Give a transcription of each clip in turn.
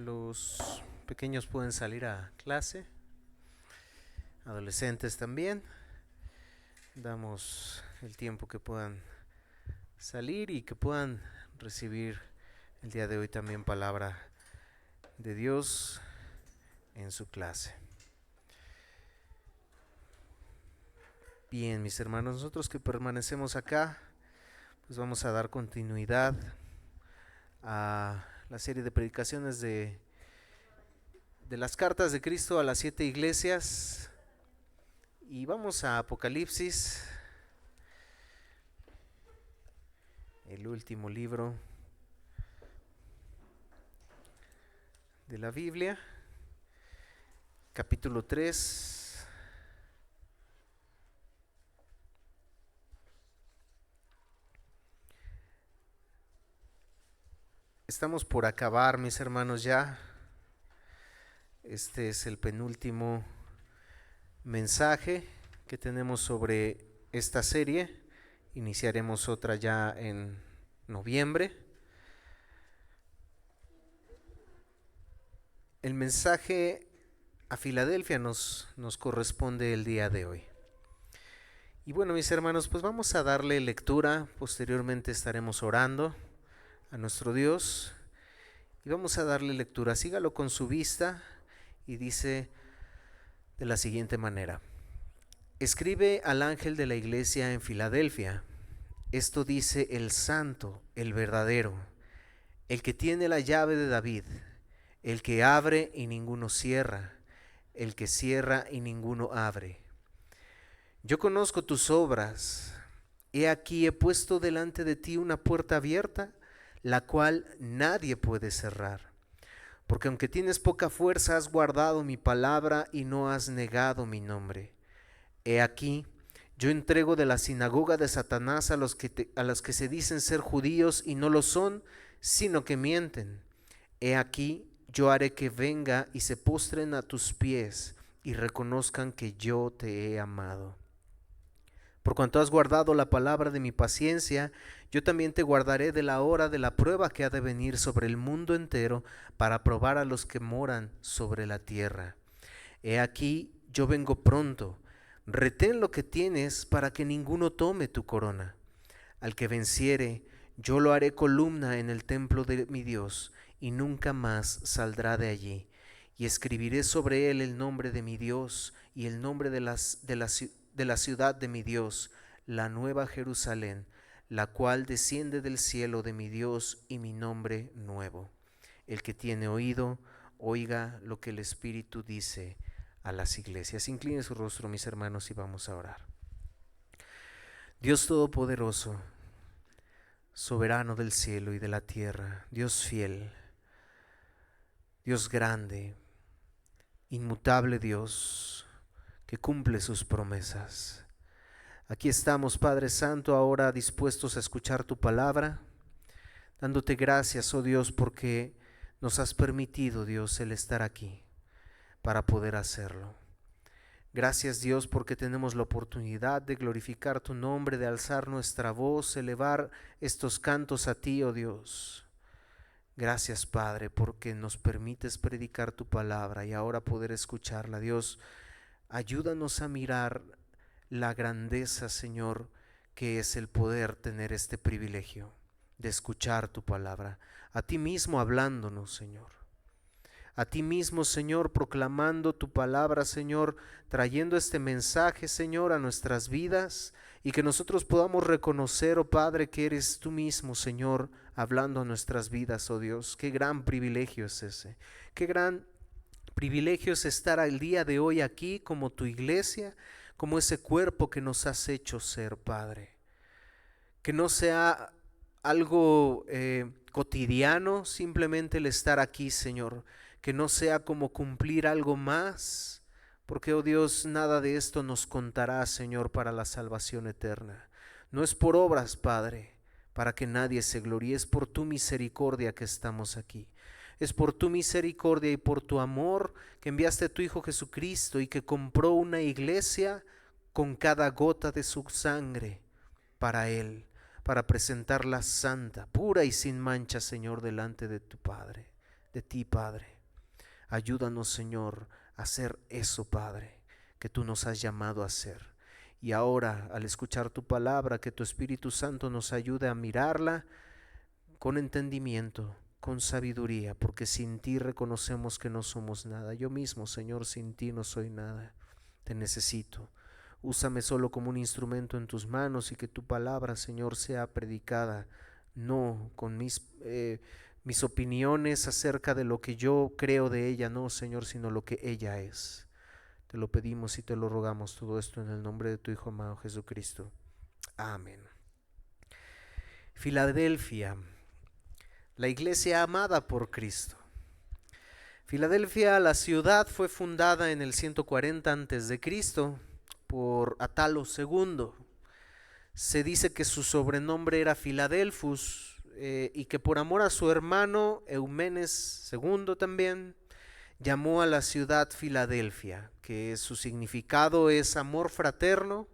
Los pequeños pueden salir a clase, adolescentes también. Damos el tiempo que puedan salir y que puedan recibir el día de hoy también palabra de Dios en su clase. Bien, mis hermanos, nosotros que permanecemos acá, pues vamos a dar continuidad a la serie de predicaciones de las cartas de Cristo a las 7 iglesias, y vamos a Apocalipsis, el último libro de la Biblia, capítulo 3. Estamos por acabar, mis hermanos, ya. Este es el penúltimo mensaje que tenemos sobre esta serie. Iniciaremos otra ya en noviembre. El mensaje a Filadelfia nos corresponde el día de hoy. Y bueno, mis hermanos, pues vamos a darle lectura. Posteriormente estaremos orando a nuestro Dios y vamos a darle lectura. Sígalo con su vista y dice de la siguiente manera: escribe al ángel de la iglesia en Filadelfia, esto dice el santo, el verdadero, el que tiene la llave de David, el que abre y ninguno cierra, el que cierra y ninguno abre. Yo conozco tus obras. He aquí he puesto delante de ti una puerta abierta, la cual nadie puede cerrar. Porque aunque tienes poca fuerza, has guardado mi palabra y no has negado mi nombre. He aquí, yo entrego de la sinagoga de Satanás a los que se dicen ser judíos y no lo son, sino que mienten. He aquí, yo haré que venga y se postren a tus pies y reconozcan que yo te he amado. Por cuanto has guardado la palabra de mi paciencia, yo también te guardaré de la hora de la prueba que ha de venir sobre el mundo entero para probar a los que moran sobre la tierra. He aquí, yo vengo pronto. Retén lo que tienes para que ninguno tome tu corona. Al que venciere, yo lo haré columna en el templo de mi Dios, y nunca más saldrá de allí. Y escribiré sobre él el nombre de mi Dios y el nombre de la ciudad de mi Dios, la nueva Jerusalén, la cual desciende del cielo de mi Dios, y mi nombre nuevo. El que tiene oído, oiga lo que el Espíritu dice a las iglesias. Incline su rostro, mis hermanos, y vamos a orar. Dios Todopoderoso, soberano del cielo y de la tierra, Dios fiel, Dios grande, inmutable Dios, que cumple sus promesas. Aquí estamos, Padre Santo, ahora dispuestos a escuchar tu palabra, dándote gracias, oh Dios, porque nos has permitido, Dios, el estar aquí para poder hacerlo. Gracias, Dios, porque tenemos la oportunidad de glorificar tu nombre, de alzar nuestra voz, elevar estos cantos a ti, oh Dios. Gracias, Padre, porque nos permites predicar tu palabra y ahora poder escucharla. Dios, ayúdanos a mirar la grandeza, Señor, que es el poder tener este privilegio de escuchar tu palabra, a ti mismo hablándonos, Señor. A ti mismo, Señor, proclamando tu palabra, Señor, trayendo este mensaje, Señor, a nuestras vidas, y que nosotros podamos reconocer, oh Padre, que eres tú mismo, Señor, hablando a nuestras vidas, oh Dios. Qué gran privilegio es ese. Qué gran privilegio es estar al día de hoy aquí como tu iglesia, como ese cuerpo que nos has hecho ser, Padre. Que no sea algo cotidiano simplemente el estar aquí, Señor. Que no sea como cumplir algo más, porque, oh Dios, nada de esto nos contará, Señor, para la salvación eterna. No es por obras, Padre, para que nadie se gloríe, es por tu misericordia que estamos aquí. Es por tu misericordia y por tu amor que enviaste a tu Hijo Jesucristo y que compró una iglesia con cada gota de su sangre para Él, para presentarla santa, pura y sin mancha, Señor, delante de tu Padre, de ti, Padre. Ayúdanos, Señor, a hacer eso, Padre, que tú nos has llamado a hacer. Y ahora, al escuchar tu palabra, que tu Espíritu Santo nos ayude a mirarla con entendimiento, con sabiduría, porque sin ti reconocemos que no somos nada. Yo mismo, Señor, sin ti no soy nada. Te necesito. Úsame solo como un instrumento en tus manos y que tu palabra, Señor, sea predicada, no con mis opiniones acerca de lo que yo creo de ella, no, Señor, sino lo que ella es. Te lo pedimos y te lo rogamos todo esto en el nombre de tu Hijo amado Jesucristo. Amén. Filadelfia, la iglesia amada por Cristo. Filadelfia, la ciudad, fue fundada en el 140 a.C. por Atalo II. Se dice que su sobrenombre era Filadelfus y que por amor a su hermano Eumenes II también llamó a la ciudad Filadelfia, que su significado es amor fraterno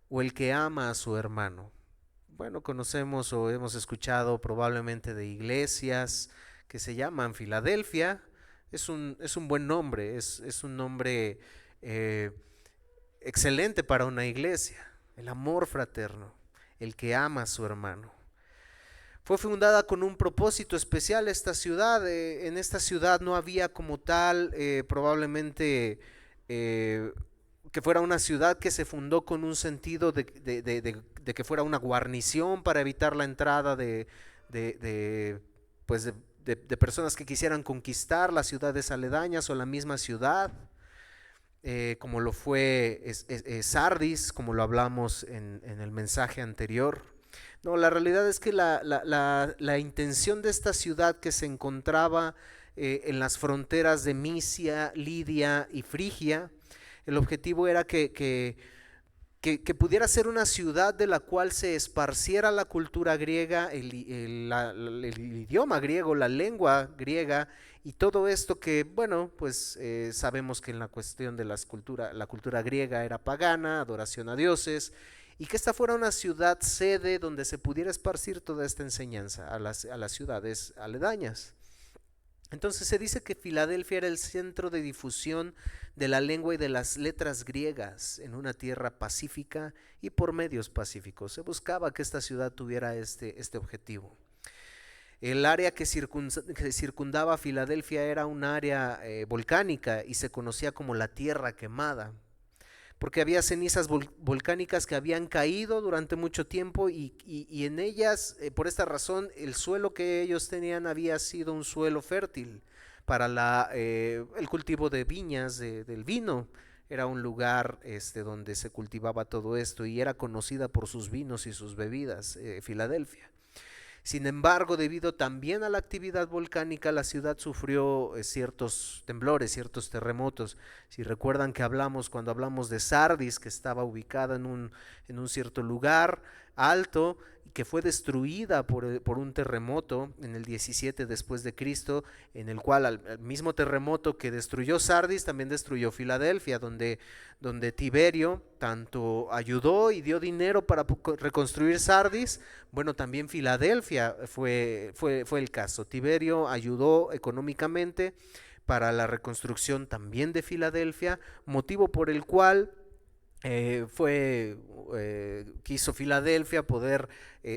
o el que ama a su hermano. Bueno, conocemos o hemos escuchado probablemente de iglesias que se llaman Filadelfia. Es un buen nombre, es un nombre excelente para una iglesia. El amor fraterno, el que ama a su hermano. Fue fundada con un propósito especial esta ciudad. En esta ciudad no había como tal probablemente que fuera una ciudad que se fundó con un sentido de que fuera una guarnición para evitar la entrada pues de personas que quisieran conquistar las ciudades aledañas o la misma ciudad. Como lo fue Sardis, como lo hablamos en el mensaje anterior. No, la realidad es que la intención de esta ciudad, que se encontraba en las fronteras de Misia, Lidia y Frigia, el objetivo era que pudiera ser una ciudad de la cual se esparciera la cultura griega, el idioma griego, la lengua griega, y todo esto que, bueno, pues sabemos que en la cuestión de la cultura griega era pagana, adoración a dioses, y que esta fuera una ciudad sede donde se pudiera esparcir toda esta enseñanza a las ciudades aledañas. Entonces se dice que Filadelfia era el centro de difusión de la lengua y de las letras griegas en una tierra pacífica y por medios pacíficos. Se buscaba que esta ciudad tuviera este objetivo. El área que circundaba a Filadelfia era un área volcánica y se conocía como la tierra quemada, porque había cenizas volcánicas que habían caído durante mucho tiempo y en ellas, por esta razón, el suelo que ellos tenían había sido un suelo fértil para el cultivo de viñas, del vino. Era un lugar donde se cultivaba todo esto y era conocida por sus vinos y sus bebidas, Filadelfia. Sin embargo, debido también a la actividad volcánica, la ciudad sufrió ciertos temblores, ciertos terremotos. Si recuerdan que cuando hablamos de Sardis, que estaba ubicada en un cierto lugar alto, que fue destruida por un terremoto en el 17 después de Cristo, en el cual al mismo terremoto que destruyó Sardis también destruyó Filadelfia, donde Tiberio tanto ayudó y dio dinero para reconstruir Sardis. Bueno, también Filadelfia fue el caso. Tiberio ayudó económicamente para la reconstrucción también de Filadelfia, motivo por el cual quiso Filadelfia poder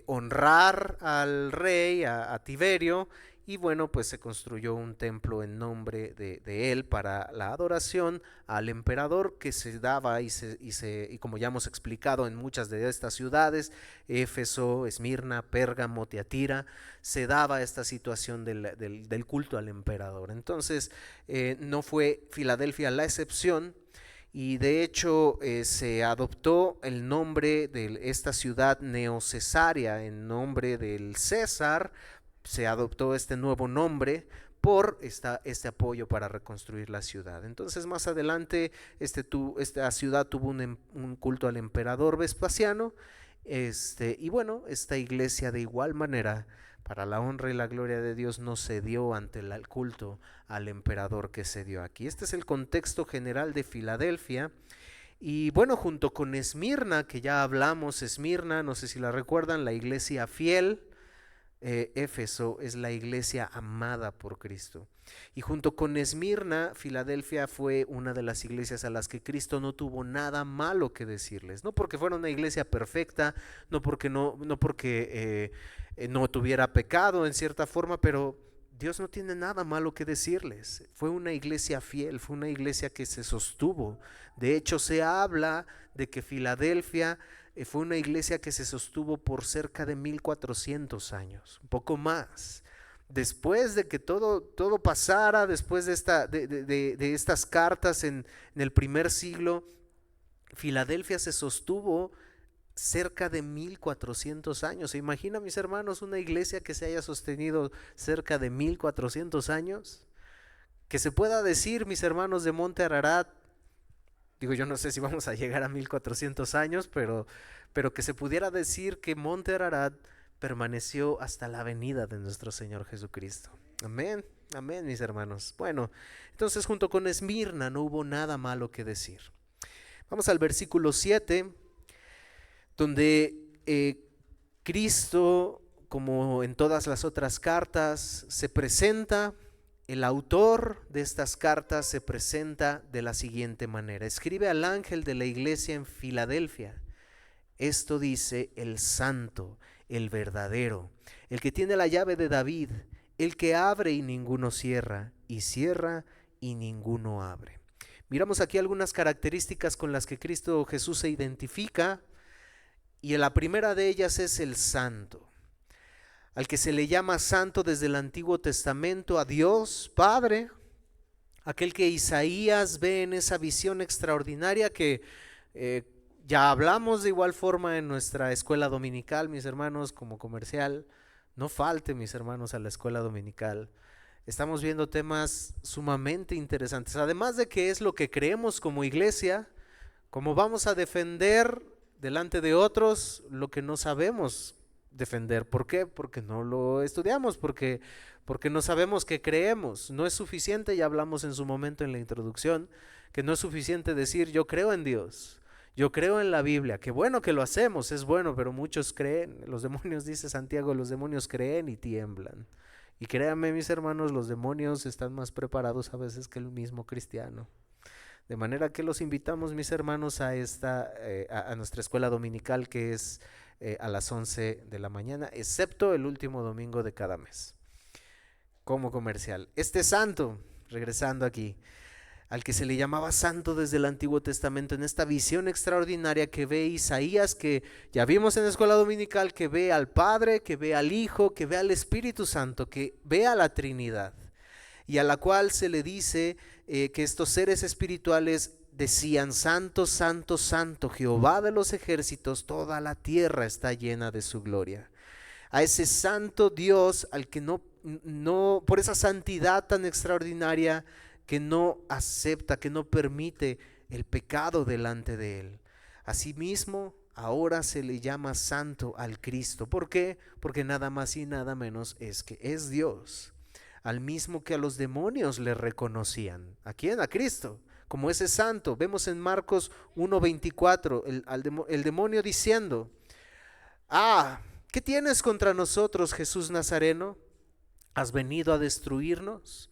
honrar al rey, a Tiberio, y bueno, pues se construyó un templo en nombre de él para la adoración al emperador, que se daba y como ya hemos explicado en muchas de estas ciudades, Éfeso, Esmirna, Pérgamo, Tiatira, se daba esta situación del culto al emperador. Entonces no fue Filadelfia la excepción. Y de hecho se adoptó el nombre de esta ciudad Neocesarea, en nombre del César. Se adoptó este nuevo nombre por este apoyo para reconstruir la ciudad. Entonces más adelante esta ciudad tuvo un culto al emperador Vespasiano, y bueno, esta iglesia de igual manera, para la honra y la gloria de Dios, no cedió ante el culto al emperador que se dio aquí. Este es el contexto general de Filadelfia. Y bueno, junto con Esmirna, que ya hablamos, Esmirna, no sé si la recuerdan, la iglesia fiel, Éfeso es la iglesia amada por Cristo. Y junto con Esmirna, Filadelfia fue una de las iglesias a las que Cristo no tuvo nada malo que decirles. No porque fuera una iglesia perfecta, no porque no tuviera pecado en cierta forma, pero Dios no tiene nada malo que decirles. Fue una iglesia fiel, fue una iglesia que se sostuvo. De hecho, se habla de que Filadelfia fue una iglesia que se sostuvo por cerca de 1400 años, un poco más. Después de que todo pasara, después de estas cartas en el primer siglo, Filadelfia se sostuvo cerca de 1400 años. ¿Se imagina, mis hermanos, una iglesia que se haya sostenido cerca de 1400 años? Que se pueda decir, mis hermanos de Monte Ararat, digo, yo no sé si vamos a llegar a 1400 años, pero que se pudiera decir que Monte Ararat permaneció hasta la venida de nuestro Señor Jesucristo. Amén, amén, mis hermanos. Bueno, entonces junto con Esmirna no hubo nada malo que decir. Vamos al versículo 7, donde Cristo, como en todas las otras cartas, se presenta. El autor de estas cartas se presenta de la siguiente manera. Escribe al ángel de la iglesia en Filadelfia. Esto dice el santo, el verdadero, el que tiene la llave de David, el que abre y ninguno cierra, y cierra y ninguno abre. Miramos aquí algunas características con las que Cristo Jesús se identifica, y la primera de ellas es el santo. Al que se le llama santo desde el Antiguo Testamento, a Dios Padre, aquel que Isaías ve en esa visión extraordinaria que ya hablamos de igual forma en nuestra escuela dominical, mis hermanos, como comercial. No falte, mis hermanos, a la escuela dominical. Estamos viendo temas sumamente interesantes, además de que es lo que creemos como iglesia, cómo vamos a defender delante de otros lo que no sabemos defender. ¿Por qué? Porque no lo estudiamos, porque no sabemos qué creemos. No es suficiente, ya hablamos en su momento en la introducción, que no es suficiente decir yo creo en Dios, yo creo en la Biblia. Qué bueno que lo hacemos, es bueno, pero muchos creen. Los demonios, dice Santiago, los demonios creen y tiemblan. Y créanme, mis hermanos, los demonios están más preparados a veces que el mismo cristiano. De manera que los invitamos, mis hermanos, a nuestra escuela dominical, que es a las 11 de la mañana, excepto el último domingo de cada mes. Como comercial. Este santo, regresando aquí, al que se le llamaba santo desde el Antiguo Testamento, en esta visión extraordinaria que ve Isaías, que ya vimos en la escuela dominical, que ve al Padre, que ve al Hijo, que ve al Espíritu Santo, que ve a la Trinidad, y a la cual se le dice que estos seres espirituales decían: santo, santo, santo, Jehová de los ejércitos, toda la tierra está llena de su gloria. A ese santo Dios, al que no por esa santidad tan extraordinaria, que no acepta, que no permite el pecado delante de él. Asimismo, ahora se le llama santo al Cristo. ¿Por qué? Porque nada más y nada menos es que es Dios, al mismo que a los demonios le reconocían. ¿A quién? A Cristo, como ese santo. Vemos en Marcos 1:24 el demonio diciendo: ¿qué tienes contra nosotros, Jesús Nazareno? ¿Has venido a destruirnos?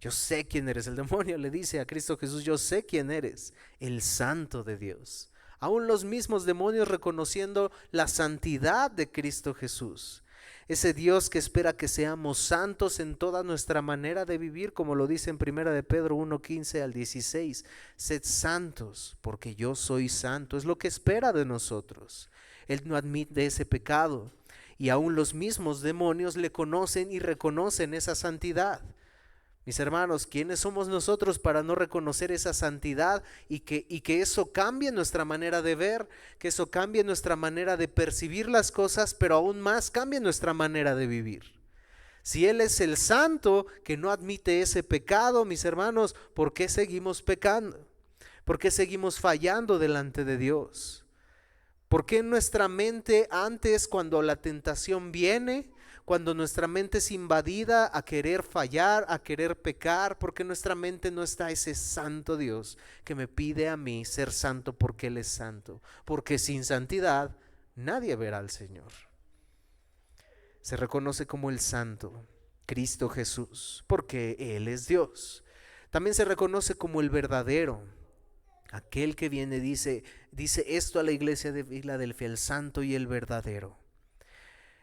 Yo sé quién eres. El demonio le dice a Cristo Jesús: yo sé quién eres, el santo de Dios. Aún los mismos demonios reconociendo la santidad de Cristo Jesús. Ese Dios que espera que seamos santos en toda nuestra manera de vivir, como lo dice en 1 de Pedro 1:15 al 16. Sed santos, porque yo soy santo. Es lo que espera de nosotros. Él no admite ese pecado. Y aún los mismos demonios le conocen y reconocen esa santidad. Mis hermanos, ¿quiénes somos nosotros para no reconocer esa santidad y que eso cambie nuestra manera de ver, que eso cambie nuestra manera de percibir las cosas, pero aún más cambie nuestra manera de vivir? Si Él es el santo que no admite ese pecado, mis hermanos, ¿por qué seguimos pecando? ¿Por qué seguimos fallando delante de Dios? ¿Por qué en nuestra mente antes, cuando la tentación viene, cuando nuestra mente es invadida a querer fallar, a querer pecar, porque nuestra mente no está ese santo Dios que me pide a mí ser santo porque Él es santo? Porque sin santidad nadie verá al Señor. se reconoce como el Santo, Cristo Jesús, porque Él es Dios. También se reconoce como el verdadero, aquel que viene, dice esto a la iglesia de Filadelfia, el Santo y el verdadero.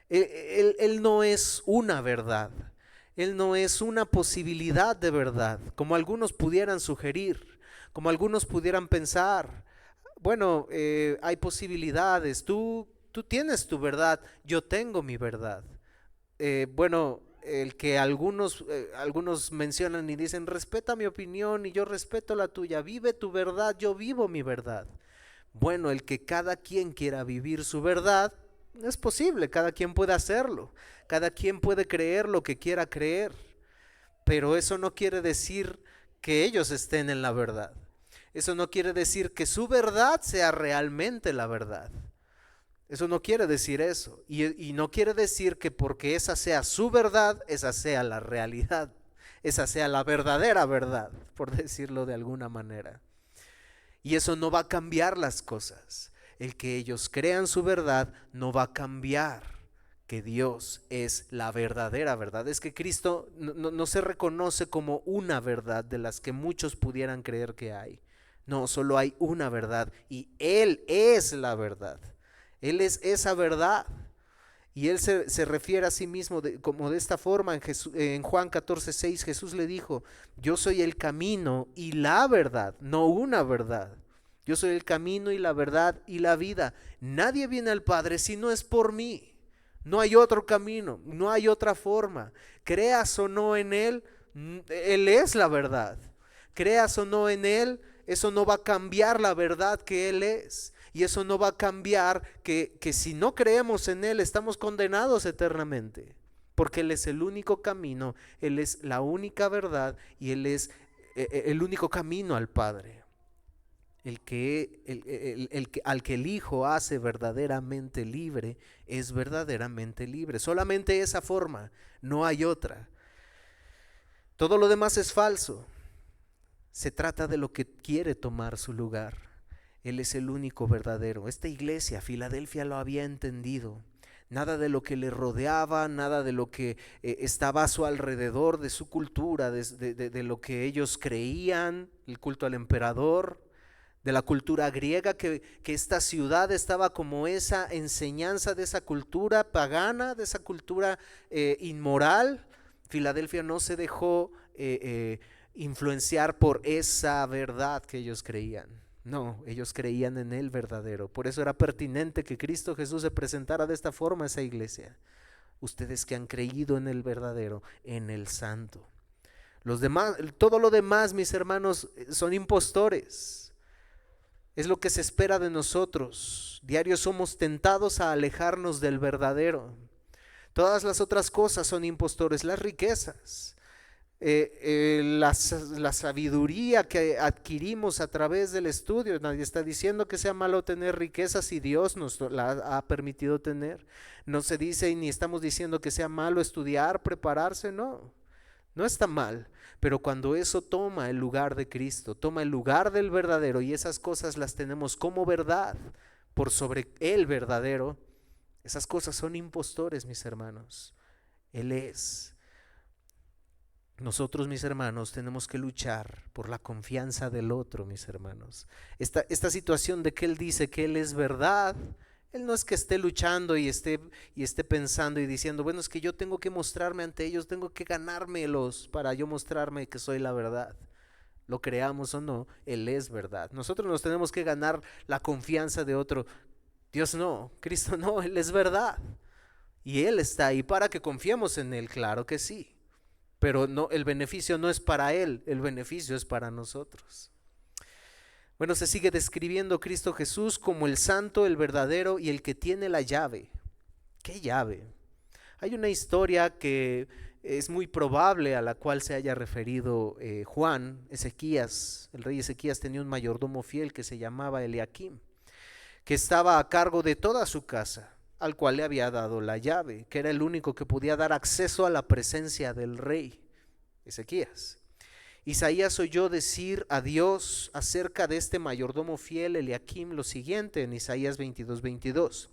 Él no es una verdad, Él no es una posibilidad de verdad, como algunos pudieran sugerir, como algunos pudieran pensar. Bueno, hay posibilidades, tú tienes tu verdad, yo tengo mi verdad. Bueno, el que algunos mencionan y dicen, respeta mi opinión y yo respeto la tuya, vive tu verdad, yo vivo mi verdad. Bueno, el que cada quien quiera vivir su verdad, es posible, cada quien puede hacerlo, cada quien puede creer lo que quiera creer, pero eso no quiere decir que ellos estén en la verdad. Eso no quiere decir que su verdad sea realmente la verdad. Eso no quiere decir eso. Y no quiere decir que porque esa sea su verdad, esa sea la realidad, esa sea la verdadera verdad, por decirlo de alguna manera. Y eso no va a cambiar las cosas. El que ellos crean su verdad no va a cambiar que Dios es la verdadera verdad. Es que Cristo no se reconoce como una verdad de las que muchos pudieran creer que hay. No, solo hay una verdad y Él es la verdad. Él es esa verdad. Y Él se refiere a sí mismo como de esta forma. En Juan 14:6 Jesús le dijo, yo soy el camino y la verdad, no una verdad. Yo soy el camino y la verdad y la vida. Nadie viene al Padre si no es por mí. No hay otro camino, no hay otra forma. Creas o no en Él, Él es la verdad. Creas o no en Él, eso no va a cambiar la verdad que Él es. Y eso no va a cambiar que si no creemos en Él estamos condenados eternamente. Porque Él es el único camino, Él es la única verdad y Él es el único camino al Padre. Al que el Hijo hace verdaderamente libre, es verdaderamente libre. Solamente esa forma, no hay otra. Todo lo demás es falso. Se trata de lo que quiere tomar su lugar. Él es el único verdadero. Esta iglesia, Filadelfia, lo había entendido. Nada de lo que le rodeaba, nada de lo que estaba a su alrededor, de su cultura, de lo que ellos creían, el culto al emperador, de la cultura griega, que esta ciudad estaba como esa enseñanza de esa cultura pagana, de esa cultura inmoral. Filadelfia no se dejó influenciar por esa verdad que ellos creían. No, ellos creían en el verdadero. Por eso era pertinente que Cristo Jesús se presentara de esta forma a esa iglesia. Ustedes que han creído en el verdadero, en el santo. Los demás, todo lo demás, mis hermanos, son impostores. Es lo que se espera de nosotros. Diario somos tentados a alejarnos del verdadero. Todas las otras cosas son impostores, las riquezas. La sabiduría que adquirimos a través del estudio. Nadie está diciendo que sea malo tener riquezas si Dios nos la ha permitido tener. No se dice ni estamos diciendo que sea malo estudiar, prepararse, no. No está mal, pero cuando eso toma el lugar de Cristo, toma el lugar del verdadero y esas cosas las tenemos como verdad por sobre el verdadero, esas cosas son impostores, mis hermanos. Él es. Nosotros, mis hermanos, tenemos que luchar por la confianza del otro, mis hermanos. Esta situación de que Él dice que Él es verdad, Él no es que esté luchando y esté pensando y diciendo, bueno, es que yo tengo que mostrarme ante ellos, tengo que ganármelos para yo mostrarme que soy la verdad. Lo creamos o no, Él es verdad. Nosotros nos tenemos que ganar la confianza de otro. Dios no, Cristo no, Él es verdad. Y Él está ahí para que confiemos en Él, claro que sí. Pero no, el beneficio no es para Él, el beneficio es para nosotros. Bueno, se sigue describiendo Cristo Jesús como el santo, el verdadero y el que tiene la llave. ¿Qué llave? Hay una historia que es muy probable a la cual se haya referido Juan. Ezequías, el rey Ezequías tenía un mayordomo fiel que se llamaba Eliaquim, que estaba a cargo de toda su casa, al cual le había dado la llave, que era el único que podía dar acceso a la presencia del rey, Ezequías. Isaías oyó decir a Dios acerca de este mayordomo fiel, Eliaquim, lo siguiente en Isaías 22:22.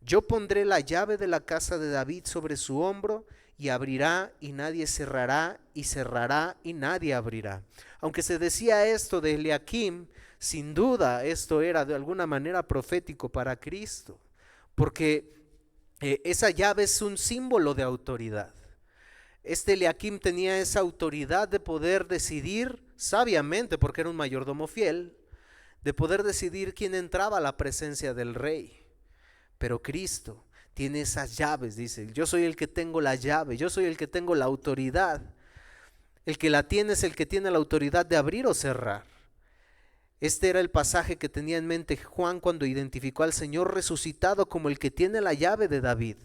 Yo pondré la llave de la casa de David sobre su hombro, y abrirá y nadie cerrará, y cerrará y nadie abrirá. Aunque se decía esto de Eliakim, sin duda esto era de alguna manera profético para Cristo, porque esa llave es un símbolo de autoridad. Este Eliakim tenía esa autoridad de poder decidir sabiamente, porque era un mayordomo fiel, de poder decidir quién entraba a la presencia del rey. Pero Cristo tiene esas llaves, dice, yo soy el que tengo la llave, yo soy el que tengo la autoridad. El que la tiene es el que tiene la autoridad de abrir o cerrar. Este era el pasaje que tenía en mente Juan cuando identificó al Señor resucitado como el que tiene la llave de David.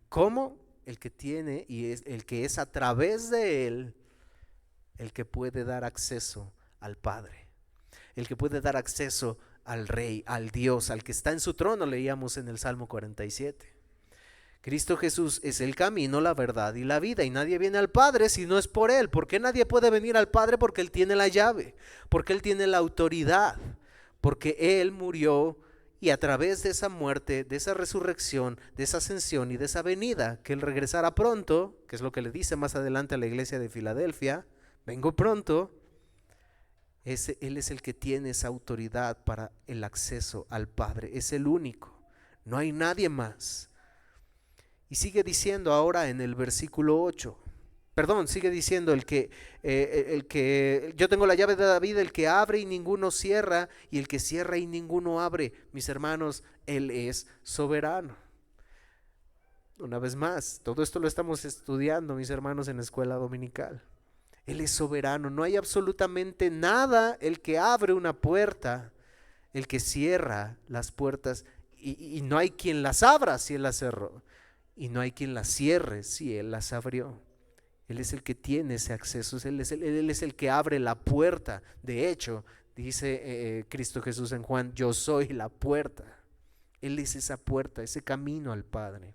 ¿Cómo? El que tiene y es el que es a través de él el que puede dar acceso al Padre, el que puede dar acceso al Rey, al Dios, al que está en su trono, leíamos en el Salmo 47. Cristo Jesús es el camino, la verdad y la vida, y nadie viene al Padre si no es por Él. ¿Por qué nadie puede venir al Padre? Porque Él tiene la llave, porque Él tiene la autoridad, porque Él murió y a través de esa muerte, de esa resurrección, de esa ascensión y de esa venida, que Él regresará pronto, que es lo que le dice más adelante a la iglesia de Filadelfia, vengo pronto. Él es el que tiene esa autoridad para el acceso al Padre, es el único, no hay nadie más. Y sigue diciendo ahora en el versículo 8, sigue diciendo el que yo tengo la llave de David, el que abre y ninguno cierra, y el que cierra y ninguno abre. Mis hermanos, Él es soberano. Una vez más, todo esto lo estamos estudiando, mis hermanos, en la escuela dominical. Él es soberano, no hay absolutamente nada. El que abre una puerta, el que cierra las puertas, y no hay quien las abra si Él las cerró, y no hay quien las cierre si Él las abrió. Él es el que tiene ese acceso, Él es el que abre la puerta. De hecho, dice Cristo Jesús en Juan, yo soy la puerta. Él es esa puerta, ese camino al Padre.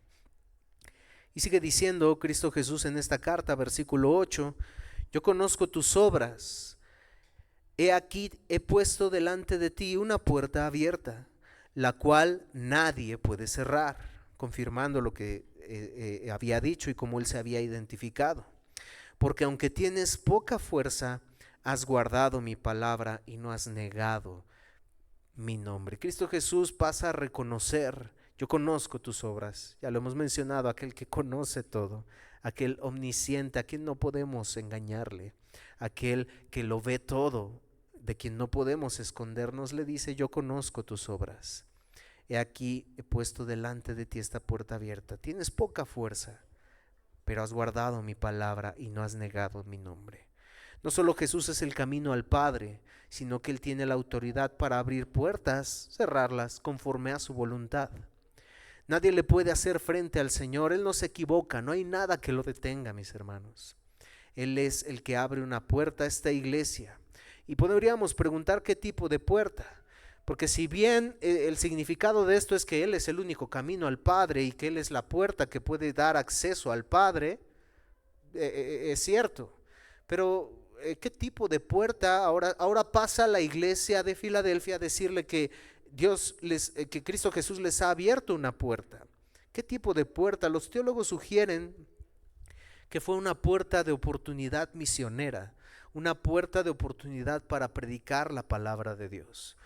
Y sigue diciendo Cristo Jesús en esta carta, versículo 8, yo conozco tus obras, he aquí he puesto delante de ti una puerta abierta, la cual nadie puede cerrar, confirmando lo que había dicho y cómo Él se había identificado. Porque aunque tienes poca fuerza, has guardado mi palabra y no has negado mi nombre. Cristo Jesús pasa a reconocer, yo conozco tus obras, ya lo hemos mencionado, aquel que conoce todo, aquel omnisciente, a quien no podemos engañarle, aquel que lo ve todo, de quien no podemos escondernos, le dice, yo conozco tus obras. He aquí he puesto delante de ti esta puerta abierta. Tienes poca fuerza, pero has guardado mi palabra y no has negado mi nombre. No solo Jesús es el camino al Padre, sino que Él tiene la autoridad para abrir puertas, cerrarlas conforme a su voluntad. Nadie le puede hacer frente al Señor, Él no se equivoca, no hay nada que lo detenga, mis hermanos. Él es el que abre una puerta a esta iglesia. Y podríamos preguntar qué tipo de puerta. Porque si bien el significado de esto es que Él es el único camino al Padre y que Él es la puerta que puede dar acceso al Padre, es cierto. Pero ¿qué tipo de puerta? Ahora pasa la iglesia de Filadelfia a decirle que que Cristo Jesús les ha abierto una puerta. ¿Qué tipo de puerta? Los teólogos sugieren que fue una puerta de oportunidad misionera, una puerta de oportunidad para predicar la palabra de Dios.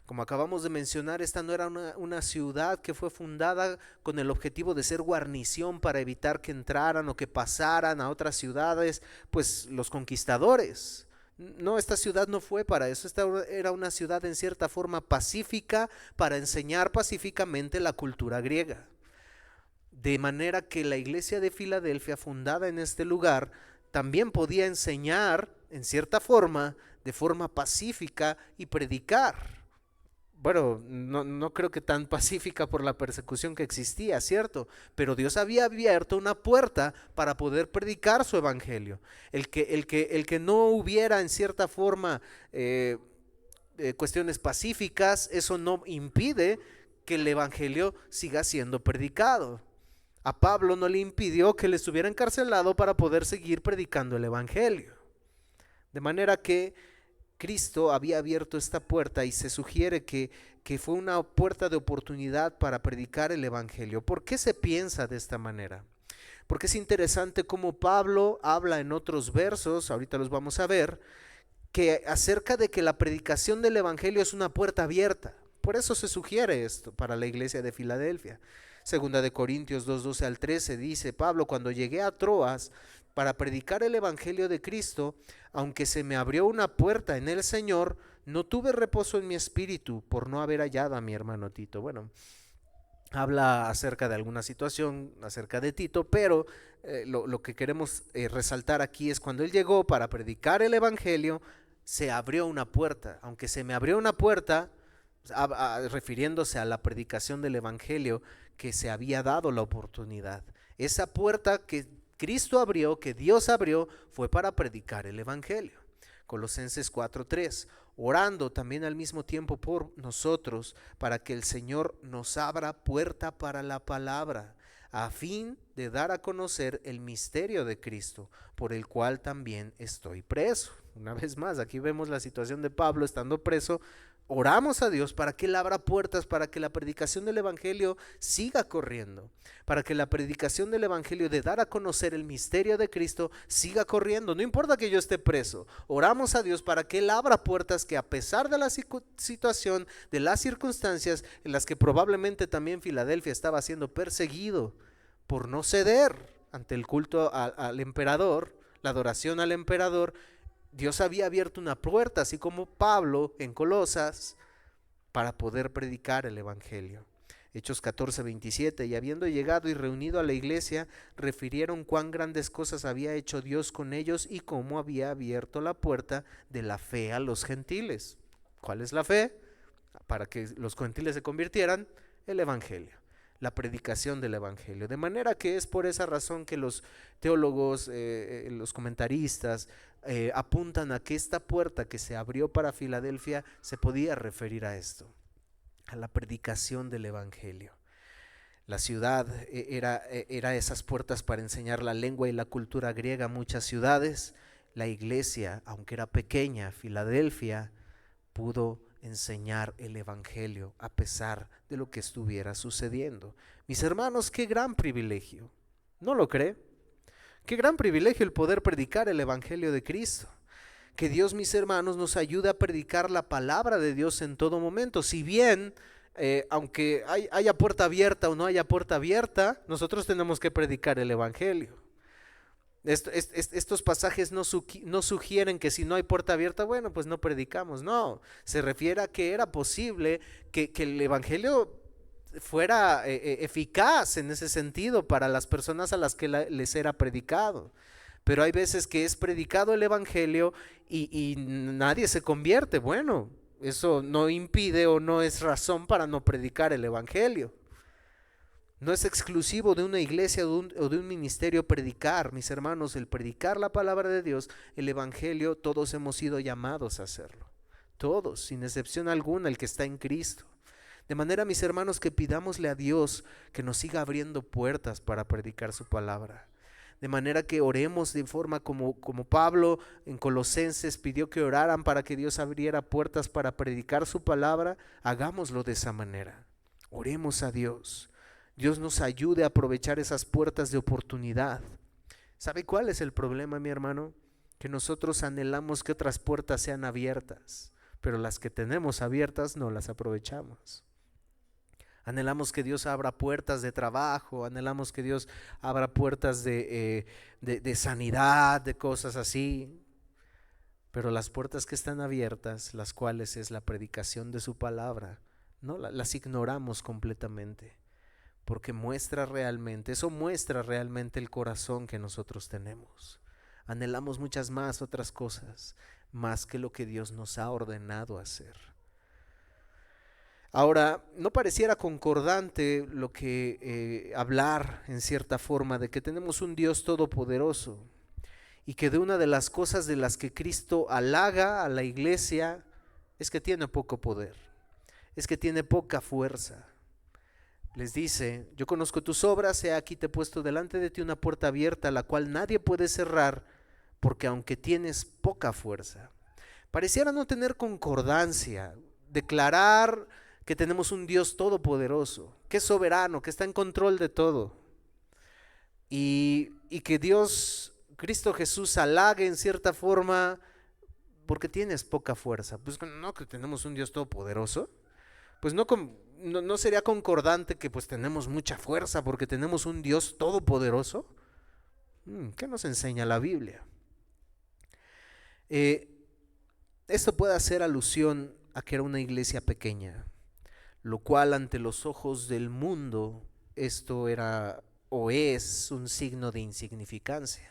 Como acabamos de mencionar, esta no era una ciudad que fue fundada con el objetivo de ser guarnición para evitar que entraran o que pasaran a otras ciudades, pues los conquistadores. No, esta ciudad no fue para eso. Esta era una ciudad en cierta forma pacífica para enseñar pacíficamente la cultura griega. De manera que la iglesia de Filadelfia, fundada en este lugar, también podía enseñar en cierta forma, de forma pacífica y predicar. Bueno, no creo que tan pacífica por la persecución que existía, ¿cierto? Pero Dios había abierto una puerta para poder predicar su evangelio. El que no hubiera en cierta forma cuestiones pacíficas, eso no impide que el evangelio siga siendo predicado. A Pablo no le impidió que le estuviera encarcelado para poder seguir predicando el evangelio. De manera que Cristo había abierto esta puerta y se sugiere que que fue una puerta de oportunidad para predicar el evangelio. ¿Por qué se piensa de esta manera? Porque es interesante cómo Pablo habla en otros versos, ahorita los vamos a ver, que acerca de que la predicación del evangelio es una puerta abierta. Por eso se sugiere esto para la iglesia de Filadelfia. Segunda de Corintios 2:12 al 13 dice Pablo: cuando llegué a Troas para predicar el evangelio de Cristo, aunque se me abrió una puerta en el Señor, no tuve reposo en mi espíritu por no haber hallado a mi hermano Tito. Bueno, habla acerca de alguna situación, acerca de Tito, pero lo que queremos resaltar aquí es cuando él llegó para predicar el evangelio, se abrió una puerta. Aunque se me abrió una puerta, refiriéndose a la predicación del evangelio, que se había dado la oportunidad. Esa puerta que Cristo abrió, que Dios abrió, fue para predicar el evangelio. Colosenses 4:3, orando también al mismo tiempo por nosotros, para que el Señor nos abra puerta para la palabra, a fin de dar a conocer el misterio de Cristo, por el cual también estoy preso. Una vez más, aquí vemos la situación de Pablo estando preso. Oramos a Dios para que Él abra puertas, para que la predicación del evangelio siga corriendo, para que la predicación del evangelio de dar a conocer el misterio de Cristo siga corriendo. No importa que yo esté preso, oramos a Dios para que Él abra puertas, que a pesar de la situación, de las circunstancias en las que probablemente también Filadelfia estaba siendo perseguido por no ceder ante el culto al emperador, la adoración al emperador, Dios había abierto una puerta, así como Pablo en Colosas, para poder predicar el evangelio. Hechos 14:27, y habiendo llegado y reunido a la iglesia, refirieron cuán grandes cosas había hecho Dios con ellos y cómo había abierto la puerta de la fe a los gentiles. ¿Cuál es la fe? Para que los gentiles se convirtieran, el evangelio, la predicación del evangelio. De manera que es por esa razón que los teólogos, los comentaristas, apuntan a que esta puerta que se abrió para Filadelfia se podía referir a esto, a la predicación del evangelio. La ciudad era esas puertas para enseñar la lengua y la cultura griega a muchas ciudades. La iglesia, aunque era pequeña, Filadelfia, pudo enseñar el evangelio a pesar de lo que estuviera sucediendo. Mis hermanos, qué gran privilegio, ¿no lo cree? Qué gran privilegio el poder predicar el evangelio de Cristo. Que Dios, mis hermanos, nos ayude a predicar la palabra de Dios en todo momento. Si bien, aunque haya puerta abierta o no haya puerta abierta, nosotros tenemos que predicar el evangelio. Estos pasajes no sugieren que si no hay puerta abierta, bueno, pues no predicamos. No, se refiere a que era posible que el evangelio fuera eficaz en ese sentido para las personas a las que les era predicado. Pero hay veces que es predicado el evangelio y nadie se convierte. Bueno, eso no impide o no es razón para no predicar el evangelio. No es exclusivo de una iglesia o de un ministerio predicar, mis hermanos, el predicar la palabra de Dios, el evangelio, todos hemos sido llamados a hacerlo. Todos, sin excepción alguna, el que está en Cristo. De manera, mis hermanos, que pidámosle a Dios que nos siga abriendo puertas para predicar su palabra. De manera que oremos de forma como Pablo en Colosenses pidió que oraran para que Dios abriera puertas para predicar su palabra. Hagámoslo de esa manera. Oremos a Dios. Dios nos ayude a aprovechar esas puertas de oportunidad. ¿Sabe cuál es el problema, mi hermano? Que nosotros anhelamos que otras puertas sean abiertas, pero las que tenemos abiertas no las aprovechamos. Anhelamos que Dios abra puertas de trabajo, anhelamos que Dios abra puertas de sanidad, de cosas así. Pero las puertas que están abiertas, las cuales es la predicación de su palabra, no las ignoramos completamente, porque eso muestra realmente el corazón que nosotros tenemos. Anhelamos muchas más otras cosas, más que lo que Dios nos ha ordenado hacer. Ahora, no pareciera concordante lo que hablar en cierta forma de que tenemos un Dios todopoderoso y que de una de las cosas de las que Cristo halaga a la iglesia es que tiene poco poder, es que tiene poca fuerza. Les dice: yo conozco tus obras, he aquí te he puesto delante de ti una puerta abierta, la cual nadie puede cerrar, porque aunque tienes poca fuerza. Pareciera no tener concordancia declarar que tenemos un Dios todopoderoso, que es soberano, que está en control de todo. Y que Dios, Cristo Jesús, halague en cierta forma porque tienes poca fuerza. Pues no, que tenemos un Dios todopoderoso. Pues no sería concordante que pues tenemos mucha fuerza porque tenemos un Dios todopoderoso. ¿Qué nos enseña la Biblia? Esto puede hacer alusión a que era una iglesia pequeña, lo cual ante los ojos del mundo esto era o es un signo de insignificancia.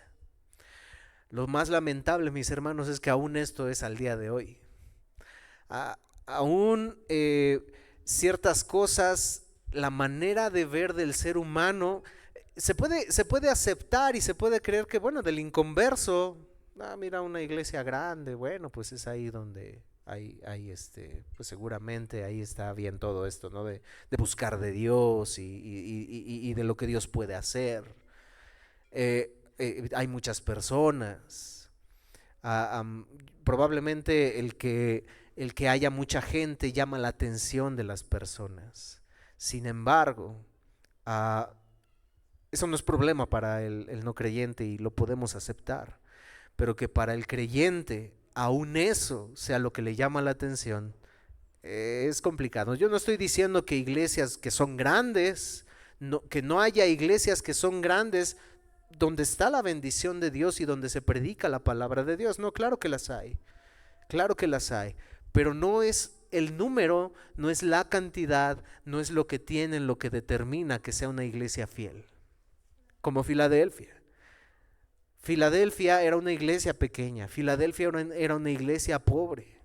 Lo más lamentable, mis hermanos, es que aún esto es al día de hoy. Aún ciertas cosas, la manera de ver del ser humano, se puede aceptar y se puede creer que, bueno, del inconverso, mira una iglesia grande, bueno, pues es ahí donde pues seguramente ahí está bien todo esto, ¿no? De buscar de Dios y de lo que Dios puede hacer. Hay muchas personas. Probablemente el que haya mucha gente llama la atención de las personas. Sin embargo, eso no es problema para el no creyente y lo podemos aceptar. Pero que para el creyente aún eso sea lo que le llama la atención, es complicado. Yo no estoy diciendo que iglesias que son grandes, que no haya iglesias que son grandes donde está la bendición de Dios y donde se predica la palabra de Dios. No, claro que las hay, pero no es el número, no es la cantidad, no es lo que tienen lo que determina que sea una iglesia fiel. Como Filadelfia. Filadelfia era una iglesia pequeña, Filadelfia era una iglesia pobre,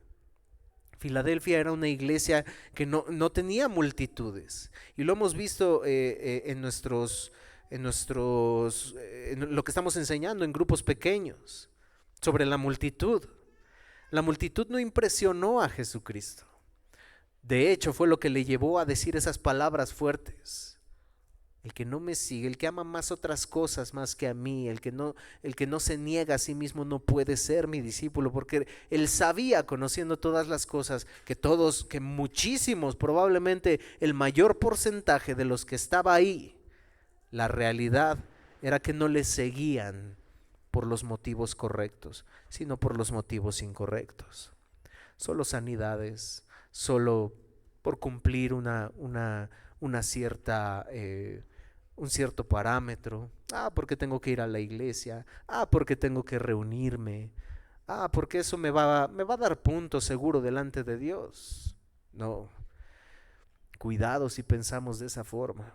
Filadelfia era una iglesia que no tenía multitudes, y lo hemos visto en lo que estamos enseñando en grupos pequeños, sobre la multitud. La multitud no impresionó a Jesucristo, de hecho fue lo que le llevó a decir esas palabras fuertes. El que no me sigue, el que ama más otras cosas más que a mí, el que no se niega a sí mismo no puede ser mi discípulo, porque él sabía, conociendo todas las cosas, que muchísimos, probablemente el mayor porcentaje de los que estaba ahí, la realidad era que no le seguían por los motivos correctos, sino por los motivos incorrectos. Solo sanidades, solo por cumplir una cierta un cierto parámetro. Porque tengo que ir a la iglesia. Porque tengo que reunirme. Porque eso me va a dar puntos seguro delante de Dios. No. Cuidado si pensamos de esa forma.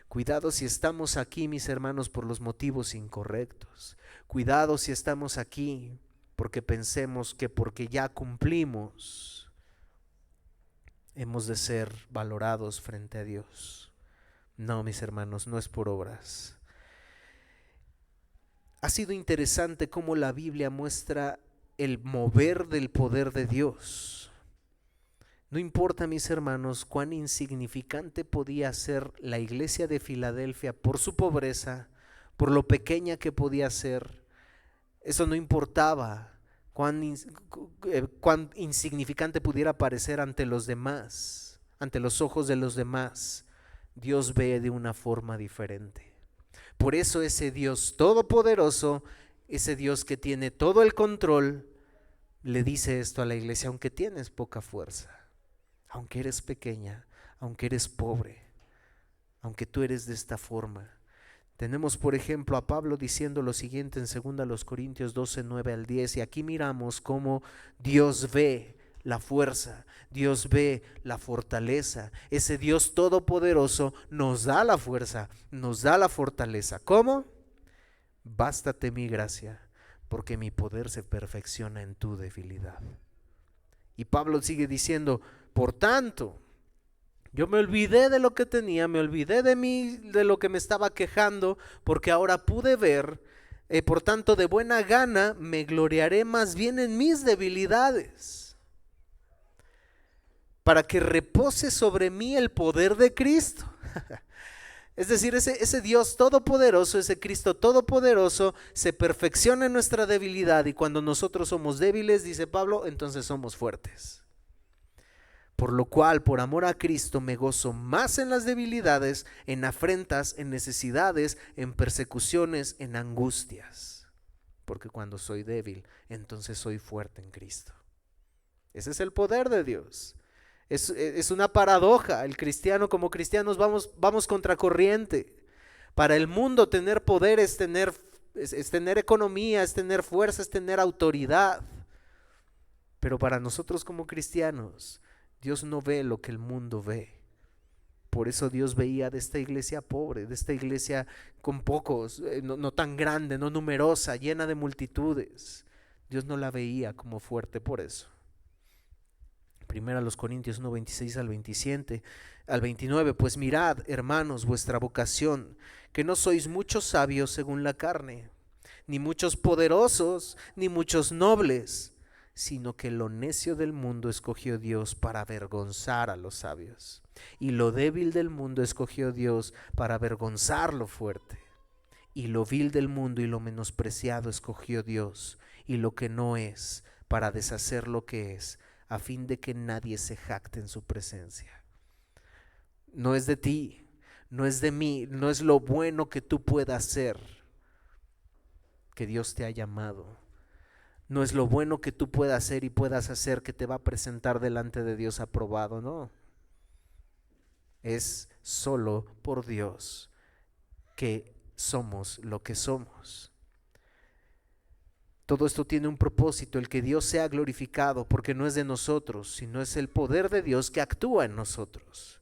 Cuidado si estamos aquí, mis hermanos, por los motivos incorrectos. Cuidado si estamos aquí porque pensemos que porque ya cumplimos hemos de ser valorados frente a Dios. No, mis hermanos, no es por obras. Ha sido interesante cómo la Biblia muestra el mover del poder de Dios. No importa, mis hermanos, cuán insignificante podía ser la iglesia de Filadelfia por su pobreza, por lo pequeña que podía ser. Eso no importaba cuán insignificante pudiera parecer ante los demás, ante los ojos de los demás. Dios ve de una forma diferente. Por eso ese Dios todopoderoso, ese Dios que tiene todo el control, le dice esto a la iglesia: aunque tienes poca fuerza, aunque eres pequeña, aunque eres pobre, aunque tú eres de esta forma. Tenemos, por ejemplo, a Pablo diciendo lo siguiente en 2 Corintios 12, 9 al 10, y aquí miramos cómo Dios ve la fuerza, Dios ve la fortaleza. Ese Dios todopoderoso nos da la fuerza, nos da la fortaleza. ¿Cómo? Bástate mi gracia, porque mi poder se perfecciona en tu debilidad. Y Pablo sigue diciendo: por tanto, yo me olvidé de lo que tenía, me olvidé de mí, de lo que me estaba quejando, porque ahora pude ver, por tanto de buena gana me gloriaré más bien en mis debilidades, para que repose sobre mí el poder de Cristo. Es decir, ese Dios todopoderoso, ese Cristo todopoderoso se perfecciona en nuestra debilidad, y cuando nosotros somos débiles, dice Pablo, entonces somos fuertes. Por lo cual, por amor a Cristo, me gozo más en las debilidades, en afrentas, en necesidades, en persecuciones, en angustias. Porque cuando soy débil, entonces soy fuerte en Cristo. Ese es el poder de Dios. Es una paradoja. El cristiano, como cristianos, vamos contracorriente. Para el mundo tener poder es tener economía, es tener fuerza, es tener autoridad. Pero para nosotros como cristianos, Dios no ve lo que el mundo ve. Por eso Dios veía de esta iglesia pobre, de esta iglesia con pocos, no tan grande, no numerosa, llena de multitudes. Dios no la veía como fuerte por eso. Primera a los Corintios 1, 26 al 29, pues mirad, hermanos, vuestra vocación, que no sois muchos sabios según la carne, ni muchos poderosos, ni muchos nobles, sino que lo necio del mundo escogió Dios para avergonzar a los sabios, y lo débil del mundo escogió Dios para avergonzar lo fuerte, y lo vil del mundo y lo menospreciado escogió Dios, y lo que no es, para deshacer lo que es, a fin de que nadie se jacte en su presencia. No es de ti, no es de mí, no es lo bueno que tú puedas hacer que Dios te ha llamado. No es lo bueno que tú puedas hacer y puedas hacer que te va a presentar delante de Dios aprobado, no. Es solo por Dios que somos lo que somos. Todo esto tiene un propósito, el que Dios sea glorificado, porque no es de nosotros, sino es el poder de Dios que actúa en nosotros.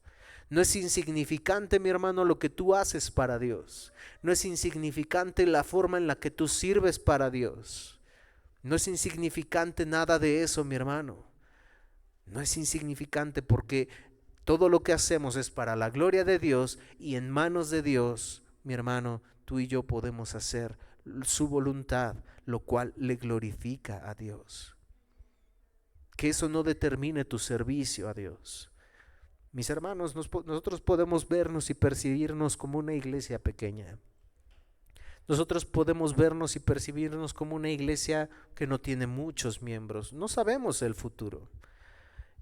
No es insignificante, mi hermano, lo que tú haces para Dios. No es insignificante la forma en la que tú sirves para Dios. No es insignificante nada de eso, mi hermano. No es insignificante porque todo lo que hacemos es para la gloria de Dios y en manos de Dios, mi hermano, tú y yo podemos hacer su voluntad, lo cual le glorifica a Dios. Que eso no determine tu servicio a Dios. Mis hermanos, nosotros podemos vernos y percibirnos como una iglesia pequeña. Nosotros podemos vernos y percibirnos como una iglesia que no tiene muchos miembros. No sabemos el futuro.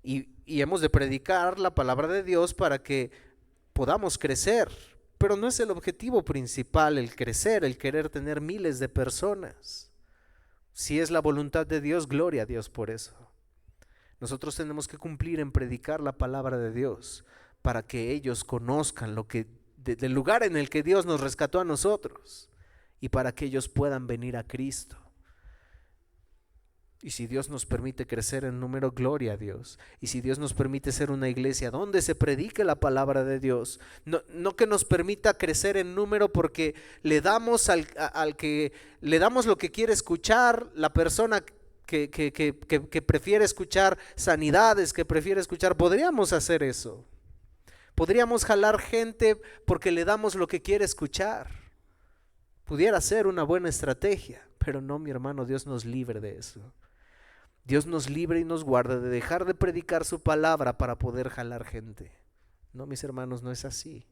Y hemos de predicar la palabra de Dios para que podamos crecer. Pero no es el objetivo principal el crecer, el querer tener miles de personas. Si es la voluntad de Dios, gloria a Dios por eso. Nosotros tenemos que cumplir en predicar la palabra de Dios para que ellos conozcan del lugar en el que Dios nos rescató a nosotros y para que ellos puedan venir a Cristo. Y si Dios nos permite crecer en número, gloria a Dios. Y si Dios nos permite ser una iglesia donde se predique la palabra de Dios, no que nos permita crecer en número porque le damos al que le damos lo que quiere escuchar, la persona que prefiere escuchar sanidades, que prefiere escuchar, podríamos hacer eso. Podríamos jalar gente porque le damos lo que quiere escuchar. Pudiera ser una buena estrategia, pero no, mi hermano, Dios nos libre de eso. Dios nos libre y nos guarda de dejar de predicar su palabra para poder jalar gente. No, mis hermanos, no es así.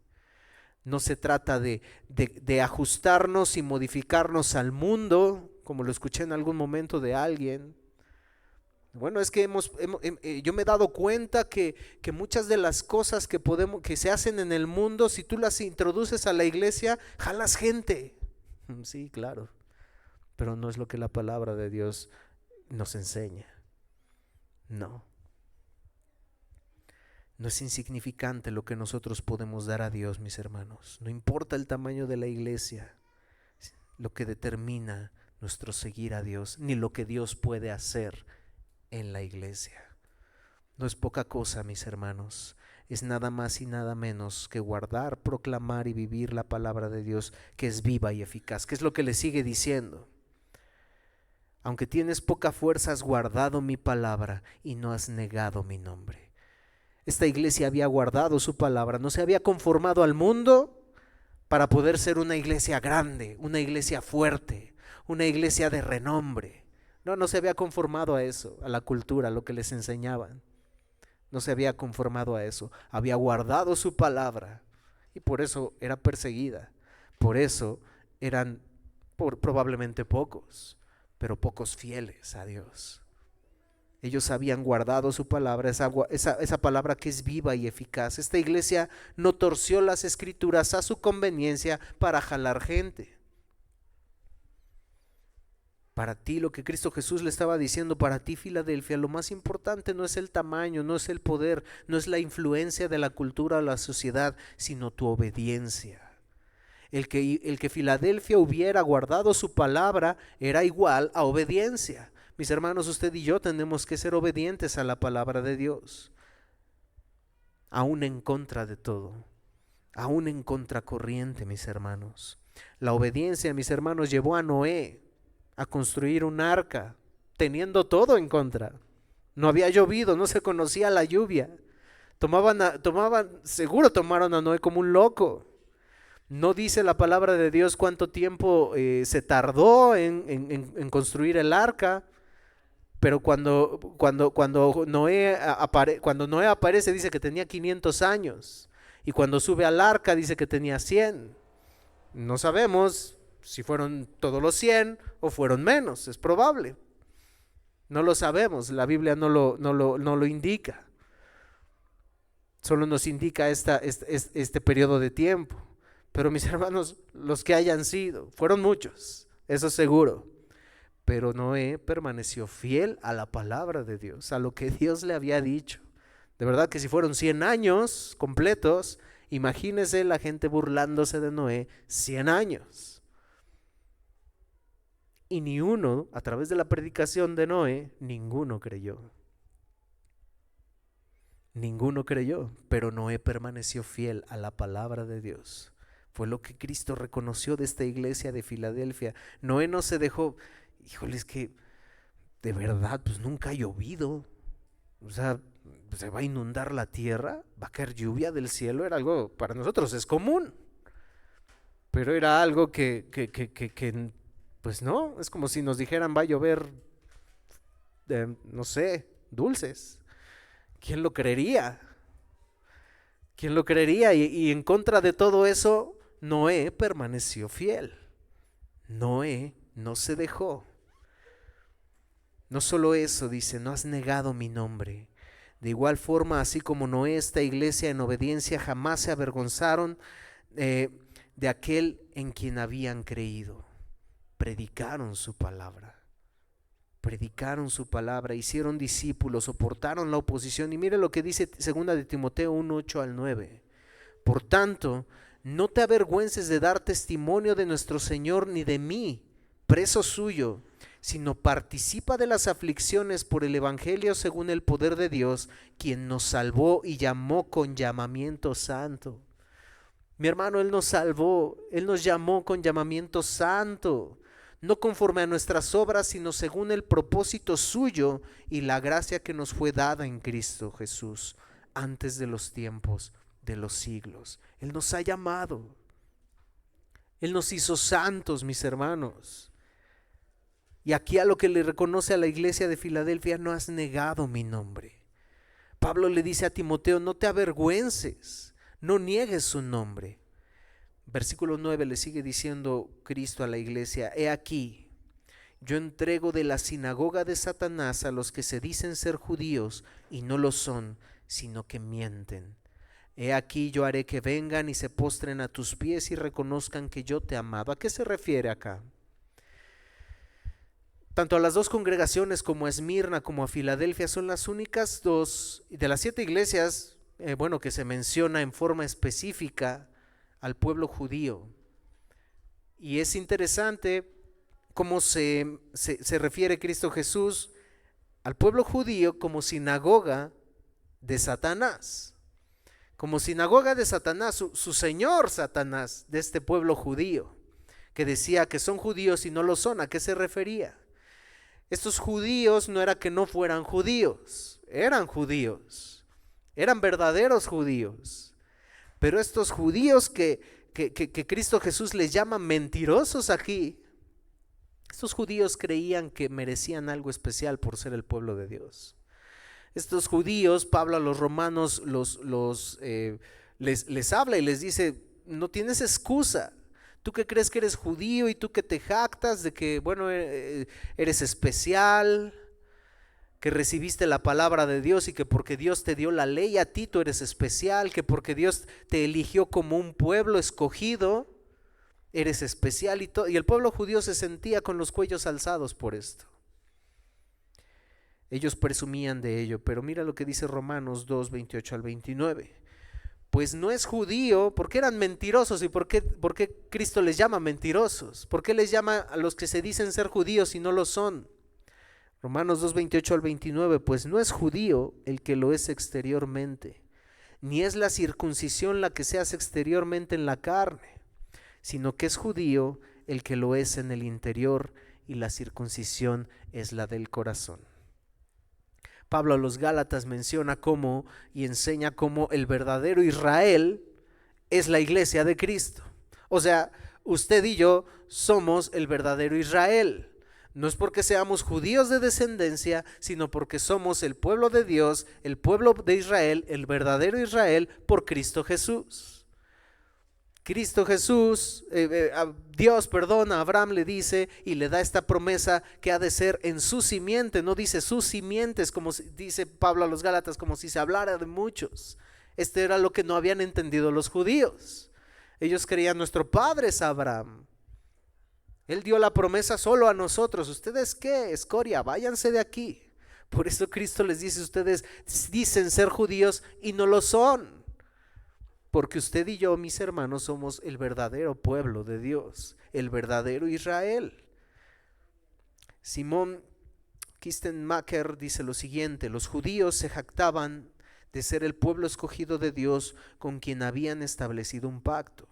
No se trata de ajustarnos y modificarnos al mundo, como lo escuché en algún momento de alguien. Bueno, es que yo me he dado cuenta que muchas de las cosas que se hacen en el mundo, si tú las introduces a la iglesia, jalas gente. Sí, claro, pero no es lo que la palabra de Dios nos enseña. No es insignificante lo que nosotros podemos dar a Dios, mis hermanos. No importa el tamaño de la iglesia, lo que determina nuestro seguir a Dios, ni lo que Dios puede hacer en la iglesia. No es poca cosa, mis hermanos. Es nada más y nada menos que guardar, proclamar y vivir la palabra de Dios, que es viva y eficaz. ¿Qué es lo que le sigue diciendo? Aunque tienes poca fuerza, has guardado mi palabra y no has negado mi nombre. Esta iglesia había guardado su palabra, no se había conformado al mundo para poder ser una iglesia grande, una iglesia fuerte, una iglesia de renombre. No se había conformado a eso, a la cultura, a lo que les enseñaban. No se había conformado a eso, había guardado su palabra y por eso era perseguida. Por eso eran probablemente pocos, pero pocos fieles a Dios. Ellos habían guardado su palabra, esa palabra que es viva y eficaz. Esta iglesia no torció las escrituras a su conveniencia para jalar gente. Para ti, lo que Cristo Jesús le estaba diciendo, para ti, Filadelfia, lo más importante no es el tamaño, no es el poder, no es la influencia de la cultura o la sociedad, sino tu obediencia. El que Filadelfia hubiera guardado su palabra era igual a obediencia. Mis hermanos, usted y yo tenemos que ser obedientes a la palabra de Dios, aún en contra de todo, aún en contracorriente, mis hermanos. La obediencia, mis hermanos, llevó a Noé a construir un arca, teniendo todo en contra. No había llovido, no se conocía la lluvia. Seguro tomaron a Noé como un loco. No dice la palabra de Dios cuánto tiempo se tardó en construir el arca, pero cuando Noé aparece dice que tenía 500 años, y cuando sube al arca dice que tenía 100. No sabemos si fueron todos los 100 o fueron menos, es probable. No lo sabemos, la Biblia no lo indica. Solo nos indica este periodo de tiempo. Pero mis hermanos, los que hayan sido, fueron muchos, eso seguro. Pero Noé permaneció fiel a la palabra de Dios, a lo que Dios le había dicho. De verdad que si fueron 100 años completos, imagínese la gente burlándose de Noé 100 años. Y ni uno, a través de la predicación de Noé, ninguno creyó. Ninguno creyó, pero Noé permaneció fiel a la palabra de Dios. Fue lo que Cristo reconoció de esta iglesia de Filadelfia. Noé no se dejó, híjole, es que de verdad, pues nunca ha llovido. O sea, se va a inundar la tierra, va a caer lluvia del cielo. Era algo, para nosotros es común. Pero era algo que pues no, es como si nos dijeran va a llover, no sé, dulces. ¿Quién lo creería? ¿Quién lo creería? Y en contra de todo eso, Noé permaneció fiel. Noé no se dejó. No solo eso, dice, no has negado mi nombre. De igual forma, así como Noé, esta iglesia en obediencia jamás se avergonzaron de aquel en quien habían creído. Predicaron su palabra. Predicaron su palabra, hicieron discípulos, soportaron la oposición. Y mire lo que dice 2 de Timoteo 1, 8 al 9. Por tanto, no te avergüences de dar testimonio de nuestro Señor ni de mí, preso suyo, sino participa de las aflicciones por el evangelio según el poder de Dios, quien nos salvó y llamó con llamamiento santo. Mi hermano, Él nos salvó, Él nos llamó con llamamiento santo, no conforme a nuestras obras, sino según el propósito suyo y la gracia que nos fue dada en Cristo Jesús antes de los tiempos de los siglos. Él nos ha llamado, Él nos hizo santos, mis hermanos. Y aquí a lo que le reconoce a la iglesia de Filadelfia: no has negado mi nombre. Pablo le dice a Timoteo: no te avergüences, no niegues su nombre. Versículo 9 le sigue diciendo Cristo a la iglesia: he aquí, yo entrego de la sinagoga de Satanás a los que se dicen ser judíos y no lo son, sino que mienten. He aquí, yo haré que vengan y se postren a tus pies y reconozcan que yo te he amado. ¿A qué se refiere acá? Tanto a las dos congregaciones como a Esmirna como a Filadelfia son las únicas dos de las 7 iglesias, que se menciona en forma específica al pueblo judío. Y es interesante cómo se refiere Cristo Jesús al pueblo judío como sinagoga de Satanás. Como sinagoga de Satanás, su señor Satanás de este pueblo judío, que decía que son judíos y no lo son. ¿A qué se refería? Estos judíos no era que no fueran judíos, eran verdaderos judíos. Pero estos judíos que Cristo Jesús les llama mentirosos aquí, estos judíos creían que merecían algo especial por ser el pueblo de Dios. Estos judíos, Pablo a los romanos les habla y les dice: no tienes excusa. Tú que crees que eres judío y tú que te jactas de que, eres especial, que recibiste la palabra de Dios y que porque Dios te dio la ley a ti tú eres especial, que porque Dios te eligió como un pueblo escogido, eres especial y el pueblo judío se sentía con los cuellos alzados por esto. Ellos presumían de ello, pero mira lo que dice Romanos 2, 28 al 29. Pues no es judío, porque eran mentirosos. ¿Y por qué Cristo les llama mentirosos? ¿Por qué les llama a los que se dicen ser judíos y no lo son? Romanos 2, 28 al 29, pues no es judío el que lo es exteriormente, ni es la circuncisión la que se hace exteriormente en la carne, sino que es judío el que lo es en el interior, y la circuncisión es la del corazón. Pablo a los Gálatas menciona cómo y enseña cómo el verdadero Israel es la iglesia de Cristo. O sea, usted y yo somos el verdadero Israel. No es porque seamos judíos de descendencia, sino porque somos el pueblo de Dios, el pueblo de Israel, el verdadero Israel por Cristo Jesús. Cristo Jesús, Dios, a Abraham le dice y le da esta promesa que ha de ser en su simiente. No dice sus simientes, como dice Pablo a los Gálatas, como si se hablara de muchos. Este era lo que no habían entendido los judíos. Ellos creían, nuestro padre es Abraham. Él dio la promesa solo a nosotros. ¿Ustedes qué? Escoria, váyanse de aquí. Por eso Cristo les dice, ustedes dicen ser judíos y no lo son. Porque usted y yo, mis hermanos, somos el verdadero pueblo de Dios, el verdadero Israel. Simón Kistenmacher dice lo siguiente: los judíos se jactaban de ser el pueblo escogido de Dios con quien habían establecido un pacto.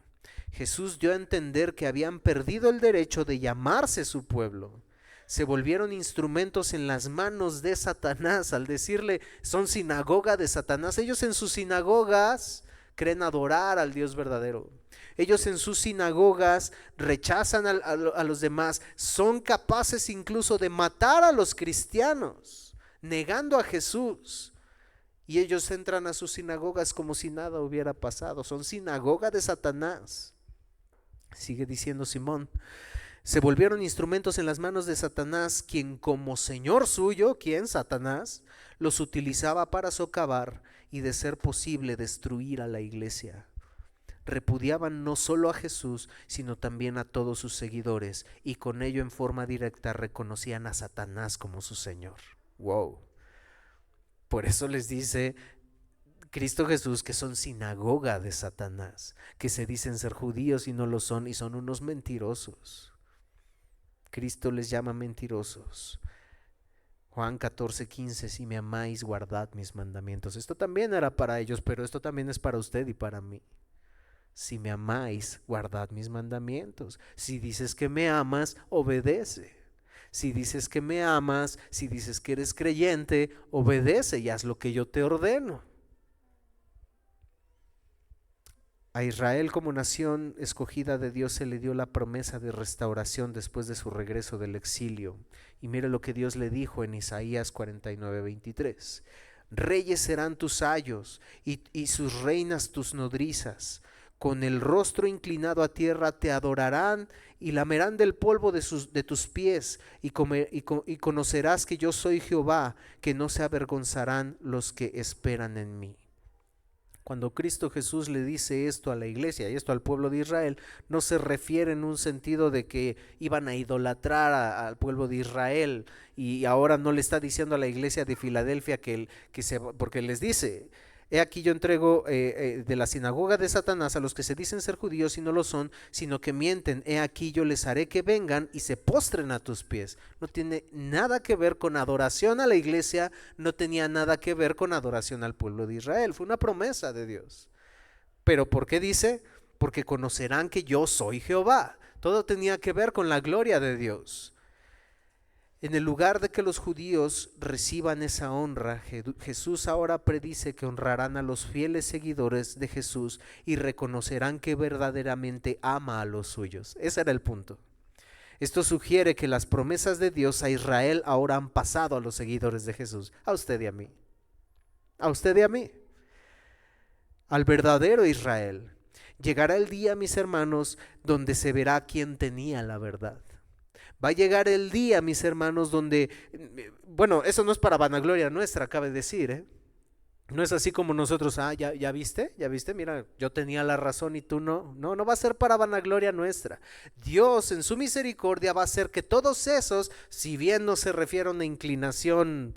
Jesús dio a entender que habían perdido el derecho de llamarse su pueblo. Se volvieron instrumentos en las manos de Satanás al decirle, son sinagoga de Satanás. Ellos en sus sinagogas creen adorar al Dios verdadero. Ellos en sus sinagogas rechazan a los demás, son capaces incluso de matar a los cristianos, negando a Jesús. Y ellos entran a sus sinagogas como si nada hubiera pasado. Son sinagoga de Satanás. Sigue diciendo Simón. Se volvieron instrumentos en las manos de Satanás, quien como señor suyo, ¿quién? Satanás, los utilizaba para socavar y de ser posible destruir a la iglesia. Repudiaban no solo a Jesús, sino también a todos sus seguidores, y con ello en forma directa reconocían a Satanás como su Señor. Wow. Por eso les dice Cristo Jesús que son sinagoga de Satanás, que se dicen ser judíos y no lo son, y son unos mentirosos. Cristo les llama mentirosos. Juan 14:15, si me amáis, guardad mis mandamientos. Esto también era para ellos, pero esto también es para usted y para mí. Si me amáis, guardad mis mandamientos. Si dices que me amas, obedece. Si dices que me amas, si dices que eres creyente, obedece y haz lo que yo te ordeno. A Israel como nación escogida de Dios se le dio la promesa de restauración después de su regreso del exilio. Y mire lo que Dios le dijo en Isaías 49:23. Reyes serán tus ayos y sus reinas tus nodrizas. Con el rostro inclinado a tierra te adorarán y lamerán del polvo de tus pies y conocerás que yo soy Jehová, que no se avergonzarán los que esperan en mí. Cuando Cristo Jesús le dice esto a la iglesia y esto al pueblo de Israel, no se refiere en un sentido de que iban a idolatrar al pueblo de Israel, y ahora no le está diciendo a la iglesia de Filadelfia porque les dice, he aquí yo entrego de la sinagoga de Satanás a los que se dicen ser judíos y no lo son, sino que mienten. He aquí yo les haré que vengan y se postren a tus pies. No tiene nada que ver con adoración a la iglesia, no tenía nada que ver con adoración al pueblo de Israel. Fue una promesa de Dios. ¿Pero por qué dice? Porque conocerán que yo soy Jehová. Todo tenía que ver con la gloria de Dios. En el lugar de que los judíos reciban esa honra, Jesús ahora predice que honrarán a los fieles seguidores de Jesús y reconocerán que verdaderamente ama a los suyos. Ese era el punto. Esto sugiere que las promesas de Dios a Israel ahora han pasado a los seguidores de Jesús, a usted y a mí. A usted y a mí. Al verdadero Israel. Llegará el día, mis hermanos, donde se verá quién tenía la verdad. Va a llegar el día, mis hermanos, donde, bueno, eso no es para vanagloria nuestra, cabe decir, ¿eh? No es así como nosotros, ya viste, mira, yo tenía la razón y tú no. No, no va a ser para vanagloria nuestra. Dios en su misericordia va a hacer que todos esos, si bien no se refiere a una inclinación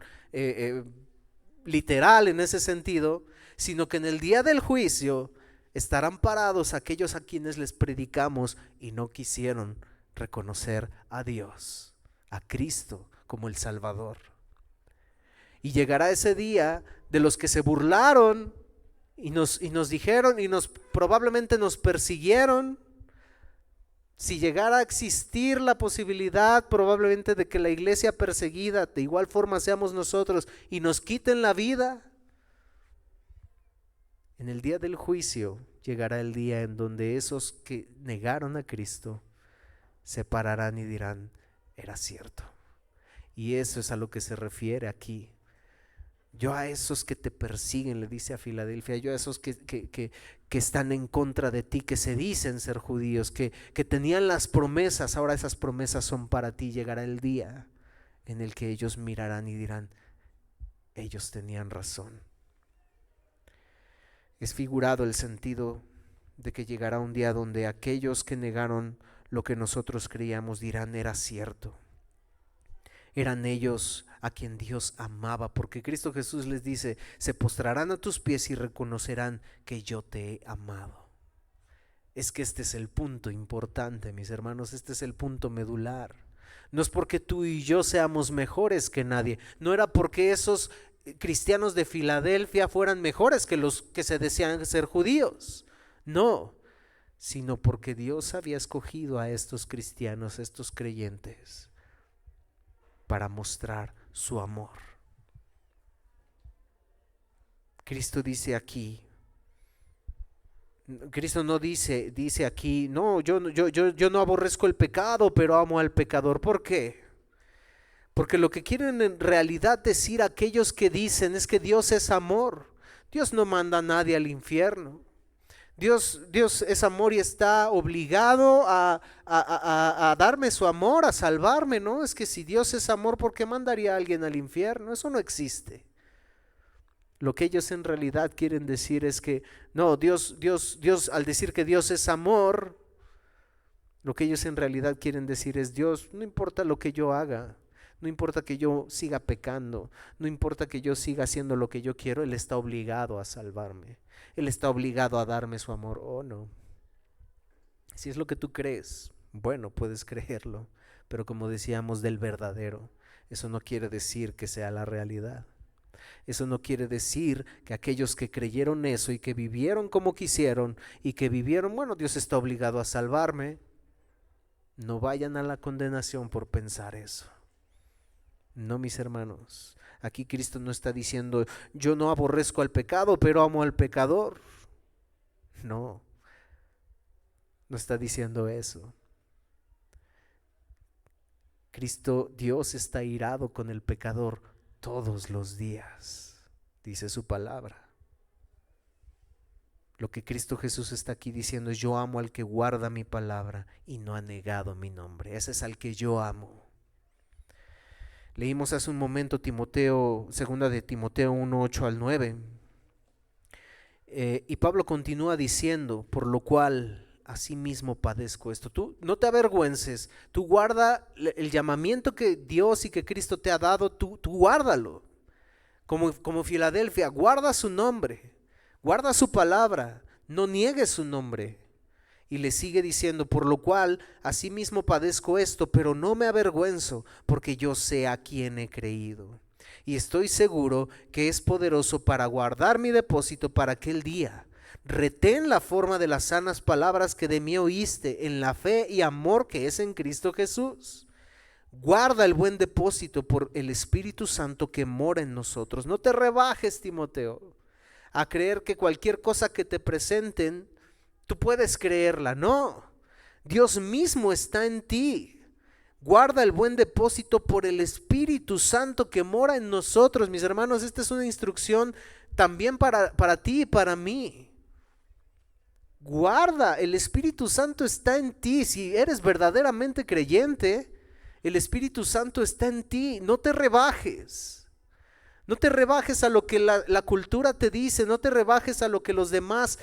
literal en ese sentido, sino que en el día del juicio estarán parados aquellos a quienes les predicamos y no quisieron reconocer a Dios, a Cristo como el Salvador. Y llegará ese día de los que se burlaron y nos dijeron y probablemente nos persiguieron. Si llegara a existir la posibilidad probablemente de que la iglesia perseguida de igual forma seamos nosotros y nos quiten la vida, en el día del juicio llegará el día en donde esos que negaron a Cristo se pararán y dirán, era cierto. Y eso es a lo que se refiere aquí. Yo a esos que te persiguen, le dice a Filadelfia, yo a esos que están en contra de ti, que se dicen ser judíos, que tenían las promesas, ahora esas promesas son para ti. Llegará el día en el que ellos mirarán y dirán, ellos tenían razón. Es figurado el sentido de que llegará un día donde aquellos que negaron lo que nosotros creíamos dirán, era cierto. Eran ellos a quien Dios amaba, porque Cristo Jesús les dice, se postrarán a tus pies y reconocerán que yo te he amado. Es que este es el punto importante, mis hermanos, este es el punto medular. No es porque tú y yo seamos mejores que nadie, no era porque esos cristianos de Filadelfia fueran mejores que los que se decían ser judíos, no, sino porque Dios había escogido a estos cristianos, estos creyentes, para mostrar su amor. Cristo dice aquí, Cristo no dice aquí, no, yo no aborrezco el pecado, pero amo al pecador. ¿Por qué? Porque lo que quieren en realidad decir aquellos que dicen es que Dios es amor. Dios no manda a nadie al infierno. Dios es amor y está obligado a darme su amor, a salvarme, ¿no? Es que si Dios es amor, ¿por qué mandaría a alguien al infierno? Eso no existe. Lo que ellos en realidad quieren decir es que, no, Dios, al decir que Dios es amor, lo que ellos en realidad quieren decir es, Dios, no importa lo que yo haga, no importa que yo siga pecando, no importa que yo siga haciendo lo que yo quiero, Él está obligado a salvarme. Él está obligado a darme su amor. Oh, no. Si es lo que tú crees, bueno, puedes creerlo, pero como decíamos, del verdadero. Eso no quiere decir que sea la realidad. Eso no quiere decir que aquellos que creyeron eso y que vivieron como quisieron y que vivieron, bueno, Dios está obligado a salvarme, no vayan a la condenación por pensar eso. No, mis hermanos, aquí Cristo no está diciendo, yo no aborrezco al pecado, pero amo al pecador. No, no está diciendo eso. Cristo, Dios está irado con el pecador todos los días, dice su palabra. Lo que Cristo Jesús está aquí diciendo es, yo amo al que guarda mi palabra y no ha negado mi nombre. Ese es al que yo amo. Leímos hace un momento segunda de Timoteo 1, 8 al 9. Y Pablo continúa diciendo, por lo cual asimismo padezco esto. Tú no te avergüences, tú guarda el llamamiento que Dios y que Cristo te ha dado, tú guárdalo. Como Filadelfia, guarda su nombre, guarda su palabra, no niegues su nombre. Y le sigue diciendo, por lo cual asimismo padezco esto, pero no me avergüenzo, porque yo sé a quién he creído. Y estoy seguro que es poderoso para guardar mi depósito para aquel día. Retén la forma de las sanas palabras que de mí oíste, en la fe y amor que es en Cristo Jesús. Guarda el buen depósito por el Espíritu Santo que mora en nosotros. No te rebajes, Timoteo, a creer que cualquier cosa que te presenten tú puedes creerla. No, Dios mismo está en ti. Guarda el buen depósito por el Espíritu Santo que mora en nosotros. Mis hermanos, esta es una instrucción también para ti y para mí. Guarda, el Espíritu Santo está en ti. Si eres verdaderamente creyente, El Espíritu Santo está en ti. No te rebajes. No te rebajes a lo que la cultura te dice, no te rebajes a lo que los demás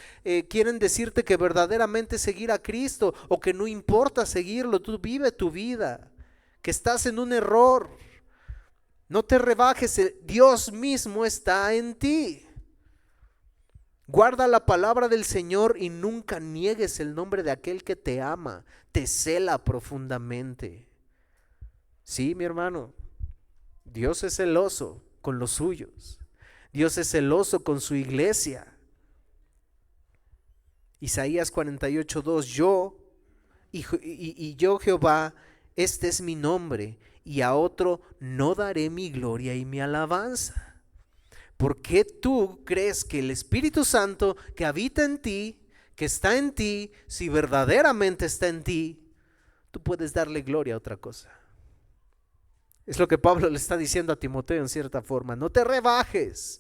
quieren decirte que verdaderamente seguir a Cristo o que no importa seguirlo, tú vive tu vida, que estás en un error. No te rebajes, Dios mismo está en ti. Guarda la palabra del Señor y nunca niegues el nombre de aquel que te ama, te cela profundamente. Sí, mi hermano, Dios es celoso con los suyos. Dios es celoso con su iglesia. Isaías 48:2, yo y yo Jehová, este es mi nombre, y a otro no daré mi gloria y mi alabanza. ¿Por qué tú crees que el Espíritu Santo que habita en ti, que está en ti, si verdaderamente está en ti, tú puedes darle gloria a otra cosa? Es lo que Pablo le está diciendo a Timoteo en cierta forma. No te rebajes.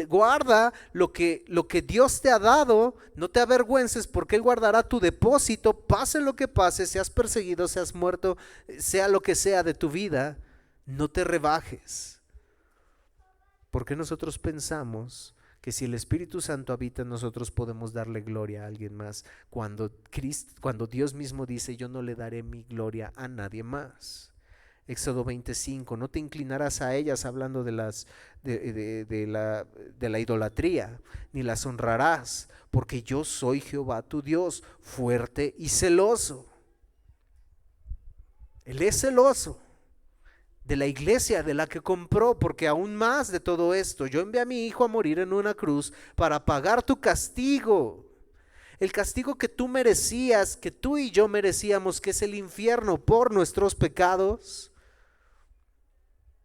Guarda lo que Dios te ha dado. No te avergüences, porque Él guardará tu depósito. Pase lo que pase, seas perseguido, seas muerto, sea lo que sea de tu vida. No te rebajes. Porque nosotros pensamos que si el Espíritu Santo habita en nosotros podemos darle gloria a alguien más, cuando Dios mismo dice: yo no le daré mi gloria a nadie más. Éxodo 25, no te inclinarás a ellas, hablando de la idolatría, ni las honrarás, porque yo soy Jehová tu Dios, fuerte y celoso. Él es celoso de la iglesia de la que compró, porque aún más de todo esto, yo envié a mi hijo a morir en una cruz para pagar tu castigo. El castigo que tú merecías, que tú y yo merecíamos, que es el infierno por nuestros pecados,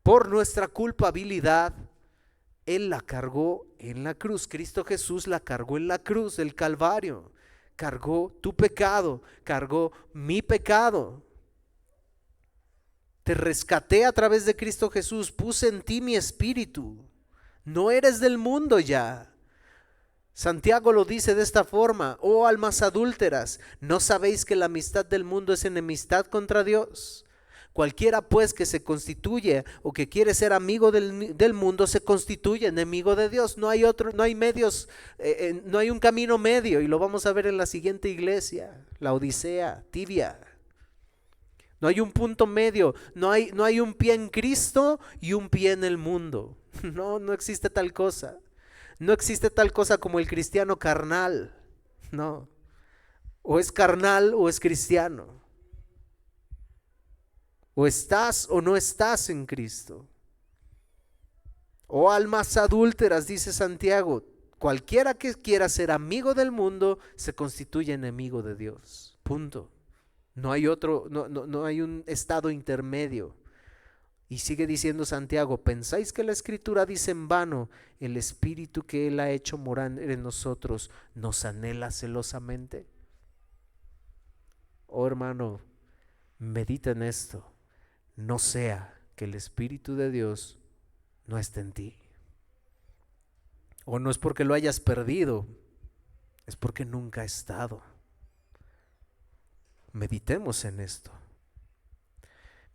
por nuestra culpabilidad. Él la cargó en la cruz. Cristo Jesús la cargó en la cruz del Calvario. Cargó tu pecado, cargó mi pecado. Te rescaté a través de Cristo Jesús, puse en ti mi espíritu. No eres del mundo ya. Santiago lo dice de esta forma: oh almas adúlteras, ¿no sabéis que la amistad del mundo es enemistad contra Dios? Cualquiera pues que se constituye o que quiere ser amigo del mundo se constituye enemigo de Dios. No hay otro, no hay medios, no hay un camino medio, y lo vamos a ver en la siguiente iglesia, la Odisea, Tibia. No hay un punto medio, no hay un pie en Cristo y un pie en el mundo. No existe tal cosa. No existe tal cosa como el cristiano carnal. No. O es carnal o es cristiano. O estás o no estás en Cristo. Oh almas adúlteras, dice Santiago, cualquiera que quiera ser amigo del mundo se constituye enemigo de Dios. Punto. No hay otro, no hay un estado intermedio. Y sigue diciendo Santiago: ¿pensáis que la Escritura dice en vano, el Espíritu que Él ha hecho morar en nosotros nos anhela celosamente? Oh hermano, medita en esto. No sea que el Espíritu de Dios no esté en ti. O no es porque lo hayas perdido, es porque nunca ha estado. Meditemos en esto.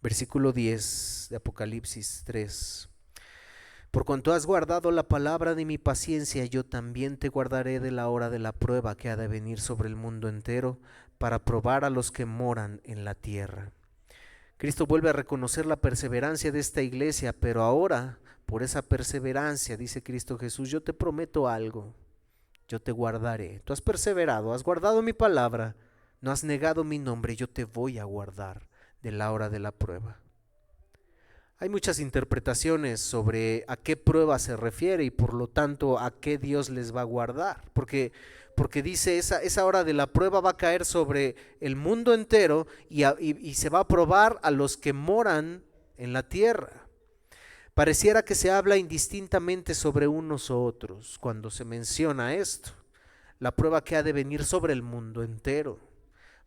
Versículo 10 de Apocalipsis 3. Por cuanto has guardado la palabra de mi paciencia, yo también te guardaré de la hora de la prueba que ha de venir sobre el mundo entero, para probar a los que moran en la tierra. Cristo vuelve a reconocer la perseverancia de esta iglesia, pero ahora, por esa perseverancia, dice Cristo Jesús: yo te prometo algo, yo te guardaré. Tú has perseverado, has guardado mi palabra, no has negado mi nombre, yo te voy a guardar de la hora de la prueba. Hay muchas interpretaciones sobre a qué prueba se refiere y por lo tanto a qué Dios les va a guardar, porque dice esa hora de la prueba va a caer sobre el mundo entero y se va a probar a los que moran en la tierra. Pareciera que se habla indistintamente sobre unos u otros cuando se menciona esto, la prueba que ha de venir sobre el mundo entero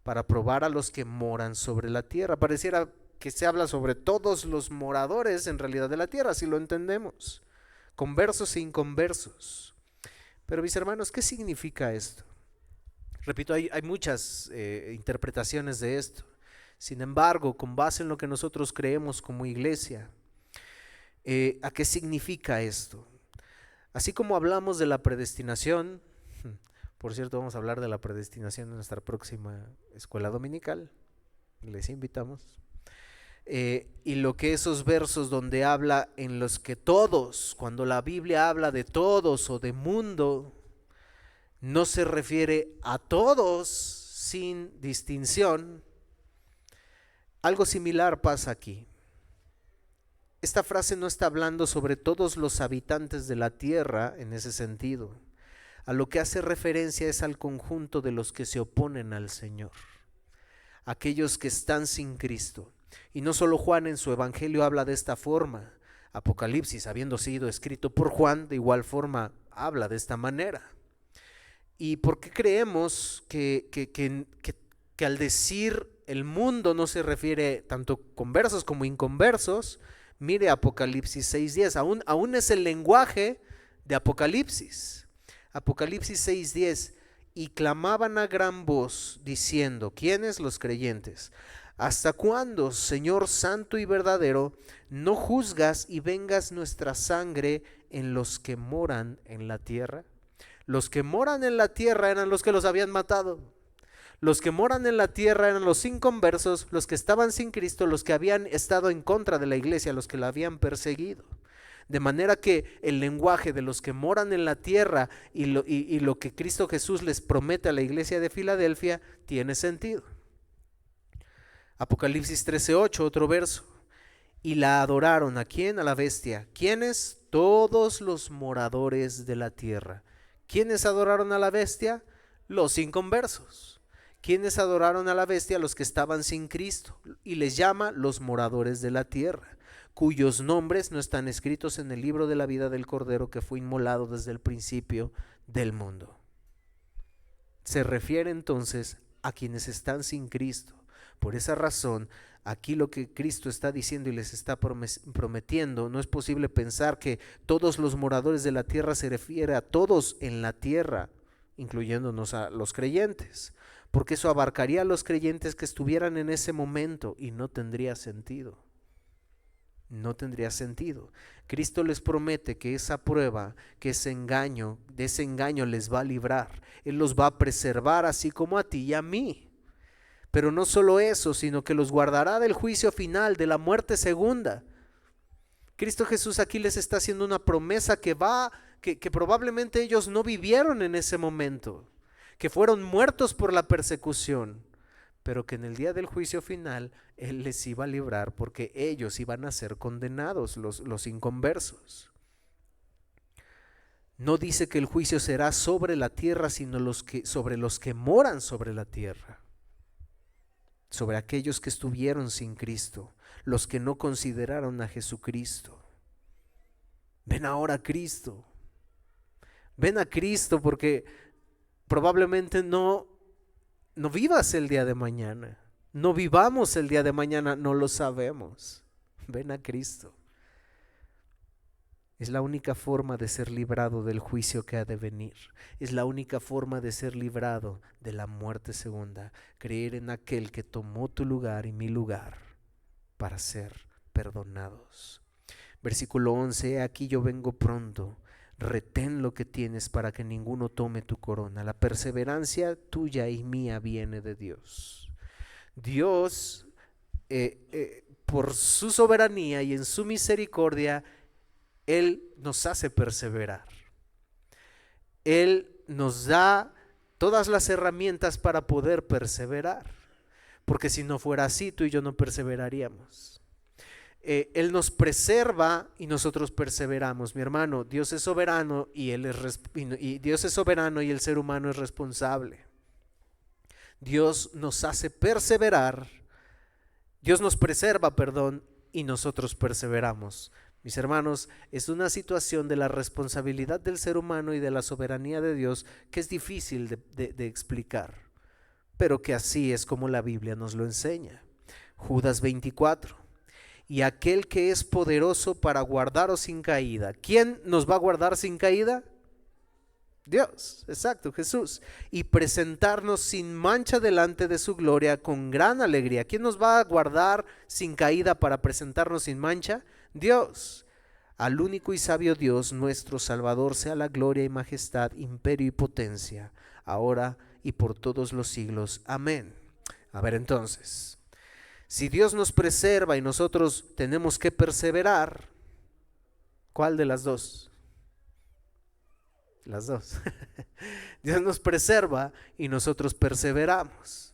para probar a los que moran sobre la tierra. Pareciera que se habla sobre todos los moradores en realidad de la tierra, si lo entendemos, conversos e inconversos. Pero mis hermanos, ¿qué significa esto? Repito, hay muchas interpretaciones de esto. Sin embargo, con base en lo que nosotros creemos como iglesia, ¿a qué significa esto? Así como hablamos de la predestinación, por cierto, vamos a hablar de la predestinación en nuestra próxima escuela dominical, les invitamos. Y lo que esos versos donde habla en los que todos, cuando la Biblia habla de todos o de mundo, no se refiere a todos sin distinción. Algo similar pasa aquí. Esta frase no está hablando sobre todos los habitantes de la tierra en ese sentido. A lo que hace referencia es al conjunto de los que se oponen al Señor, aquellos que están sin Cristo. Y no solo Juan en su evangelio habla de esta forma. Apocalipsis, habiendo sido escrito por Juan, de igual forma habla de esta manera. ¿Y por qué creemos que al decir el mundo no se refiere tanto conversos como inconversos? Mire Apocalipsis 6:10, aún es el lenguaje de Apocalipsis. Apocalipsis 6:10, y clamaban a gran voz diciendo, ¿quiénes? Los creyentes. ¿Hasta cuándo, Señor santo y verdadero, no juzgas y vengas nuestra sangre en los que moran en la tierra? Los que moran en la tierra eran los que los habían matado. Los que moran en la tierra eran los inconversos, los que estaban sin Cristo, los que habían estado en contra de la iglesia, los que la habían perseguido. De manera que el lenguaje de los que moran en la tierra y lo que Cristo Jesús les promete a la iglesia de Filadelfia tiene sentido. Apocalipsis 13:8, otro verso. Y la adoraron, ¿a quién? A la bestia. ¿Quiénes? Todos los moradores de la tierra. ¿Quiénes adoraron a la bestia? Los inconversos. ¿Quiénes adoraron a la bestia? Los que estaban sin Cristo. Y les llama los moradores de la tierra, cuyos nombres no están escritos en el libro de la vida del Cordero que fue inmolado desde el principio del mundo. Se refiere entonces a quienes están sin Cristo. Por esa razón, aquí lo que Cristo está diciendo y les está prometiendo, no es posible pensar que todos los moradores de la tierra se refiere a todos en la tierra, incluyéndonos a los creyentes, porque eso abarcaría a los creyentes que estuvieran en ese momento y no tendría sentido. No tendría sentido. Cristo les promete que esa prueba, que ese engaño, de ese engaño les va a librar. Él los va a preservar así como a ti y a mí. Pero no solo eso, sino que los guardará del juicio final, de la muerte segunda. Cristo Jesús aquí les está haciendo una promesa que probablemente ellos no vivieron en ese momento, que fueron muertos por la persecución, pero que en el día del juicio final Él les iba a librar porque ellos iban a ser condenados, los inconversos. No dice que el juicio será sobre la tierra, sino sobre los que moran sobre la tierra. Sobre aquellos que estuvieron sin Cristo, los que no consideraron a Jesucristo. Ven ahora a Cristo. Ven a Cristo porque probablemente no vivas el día de mañana. No vivamos el día de mañana, no lo sabemos. Ven a Cristo. Es la única forma de ser librado del juicio que ha de venir. Es la única forma de ser librado de la muerte segunda. Creer en aquel que tomó tu lugar y mi lugar para ser perdonados. Versículo 11, aquí yo vengo pronto. Retén lo que tienes para que ninguno tome tu corona. La perseverancia tuya y mía viene de Dios. Dios, por su soberanía y en su misericordia, Él nos hace perseverar. Él nos da todas las herramientas para poder perseverar. Porque si no fuera así, tú y yo no perseveraríamos. Él nos preserva y nosotros perseveramos. Mi hermano, Dios es soberano y Dios es soberano y el ser humano es responsable. Dios nos hace perseverar. Dios nos preserva, y nosotros perseveramos. Mis hermanos, es una situación de la responsabilidad del ser humano y de la soberanía de Dios que es difícil de explicar, pero que así es como la Biblia nos lo enseña. Judas 24. Y aquel que es poderoso para guardaros sin caída. ¿Quién nos va a guardar sin caída? Dios, exacto, Jesús. Y presentarnos sin mancha delante de su gloria con gran alegría. ¿Quién nos va a guardar sin caída para presentarnos sin mancha? Dios. Al único y sabio Dios, nuestro Salvador, sea la gloria y majestad, imperio y potencia, ahora y por todos los siglos. Amén. A ver entonces, si Dios nos preserva y nosotros tenemos que perseverar, ¿cuál de las dos? Las dos. Dios nos preserva y nosotros perseveramos.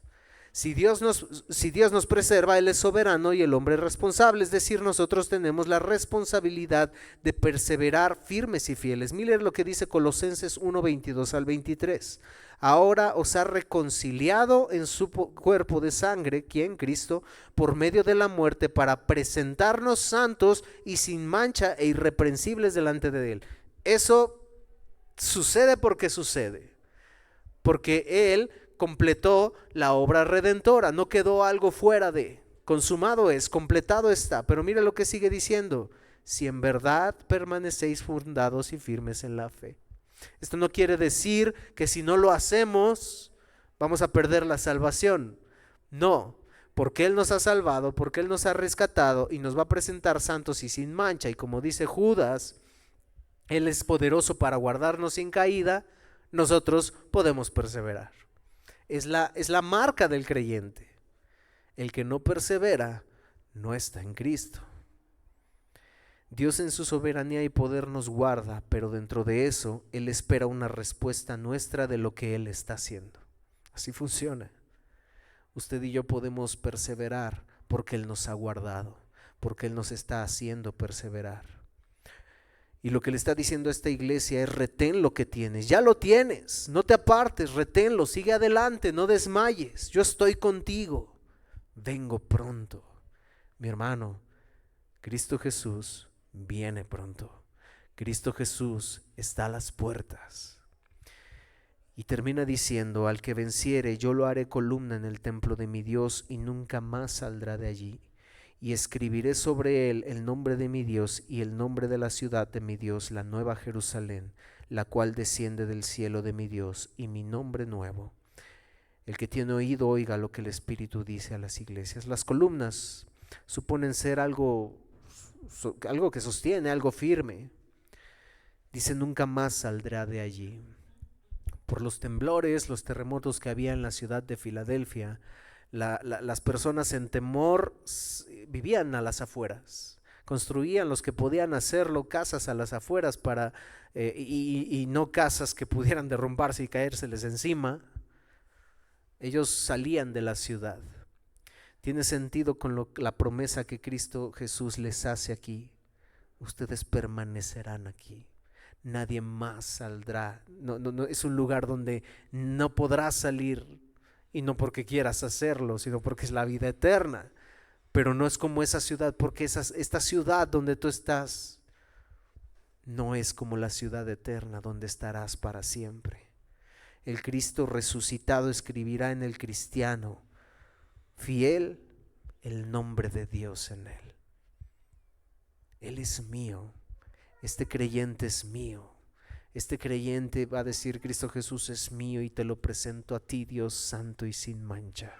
Si Dios nos preserva, Él es soberano y el hombre es responsable, es decir, nosotros tenemos la responsabilidad de perseverar firmes y fieles. Mire lo que dice Colosenses 1, 22 al 23. Ahora os ha reconciliado en su cuerpo de sangre, ¿quién? Cristo, por medio de la muerte, para presentarnos santos y sin mancha e irreprensibles delante de Él. Eso sucede porque sucede, porque Él completó la obra redentora, no quedó algo fuera de, consumado es, completado está. Pero mira lo que sigue diciendo, si en verdad permanecéis fundados y firmes en la fe. Esto no quiere decir que si no lo hacemos vamos a perder la salvación, no, porque Él nos ha salvado, porque Él nos ha rescatado y nos va a presentar santos y sin mancha, y como dice Judas, Él es poderoso para guardarnos sin caída, nosotros podemos perseverar. Es la marca del creyente. El que no persevera no está en Cristo. Dios en su soberanía y poder nos guarda, pero dentro de eso Él espera una respuesta nuestra de lo que Él está haciendo. Así funciona. Usted y yo podemos perseverar porque Él nos ha guardado, porque Él nos está haciendo perseverar. Y lo que le está diciendo a esta iglesia es: retén lo que tienes, ya lo tienes, no te apartes, reténlo, sigue adelante, no desmayes, yo estoy contigo, vengo pronto. Mi hermano, Cristo Jesús viene pronto, Cristo Jesús está a las puertas. Y termina diciendo: al que venciere yo lo haré columna en el templo de mi Dios y nunca más saldrá de allí. Y escribiré sobre él el nombre de mi Dios y el nombre de la ciudad de mi Dios, la nueva Jerusalén, la cual desciende del cielo de mi Dios, y mi nombre nuevo. El que tiene oído oiga lo que el Espíritu dice a las iglesias. Las columnas suponen ser algo que sostiene, algo firme. Dice: nunca más saldrá de allí. Por los temblores, los terremotos que había en la ciudad de Filadelfia, las personas en temor vivían a las afueras, construían los que podían hacerlo casas a las afueras y no casas que pudieran derrumbarse y caérseles encima. Ellos salían de la ciudad. Tiene sentido con la promesa que Cristo Jesús les hace aquí: ustedes permanecerán aquí, nadie más saldrá. No, es un lugar donde no podrás salir. Y no porque quieras hacerlo, sino porque es la vida eterna. Pero no es como esa ciudad, porque esta ciudad donde tú estás no es como la ciudad eterna donde estarás para siempre. El Cristo resucitado escribirá en el cristiano fiel el nombre de Dios en él. Él es mío, este creyente es mío. Este creyente va a decir: Cristo Jesús es mío y te lo presento a ti, Dios santo y sin mancha.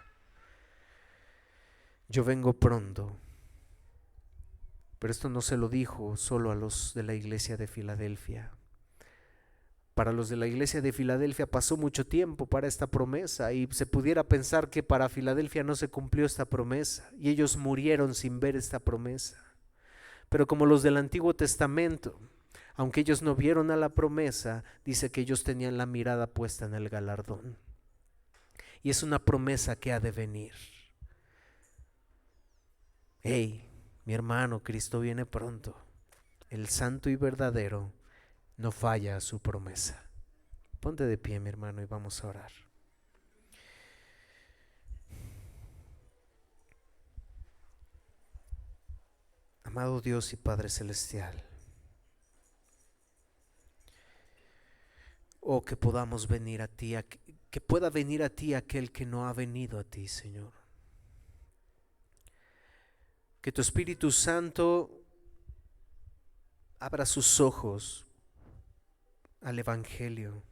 Yo vengo pronto. Pero esto no se lo dijo solo a los de la iglesia de Filadelfia. Para los de la iglesia de Filadelfia pasó mucho tiempo para esta promesa, y se pudiera pensar que para Filadelfia no se cumplió esta promesa y ellos murieron sin ver esta promesa. Pero como los del Antiguo Testamento, aunque ellos no vieron a la promesa, dice que ellos tenían la mirada puesta en el galardón. Y es una promesa que ha de venir. Hey, mi hermano, Cristo viene pronto. El santo y verdadero no falla a su promesa. Ponte de pie, mi hermano, y vamos a orar. Amado Dios y Padre Celestial, oh, que podamos venir a ti, que pueda venir a ti aquel que no ha venido a ti, Señor. Que tu Espíritu Santo abra sus ojos al Evangelio,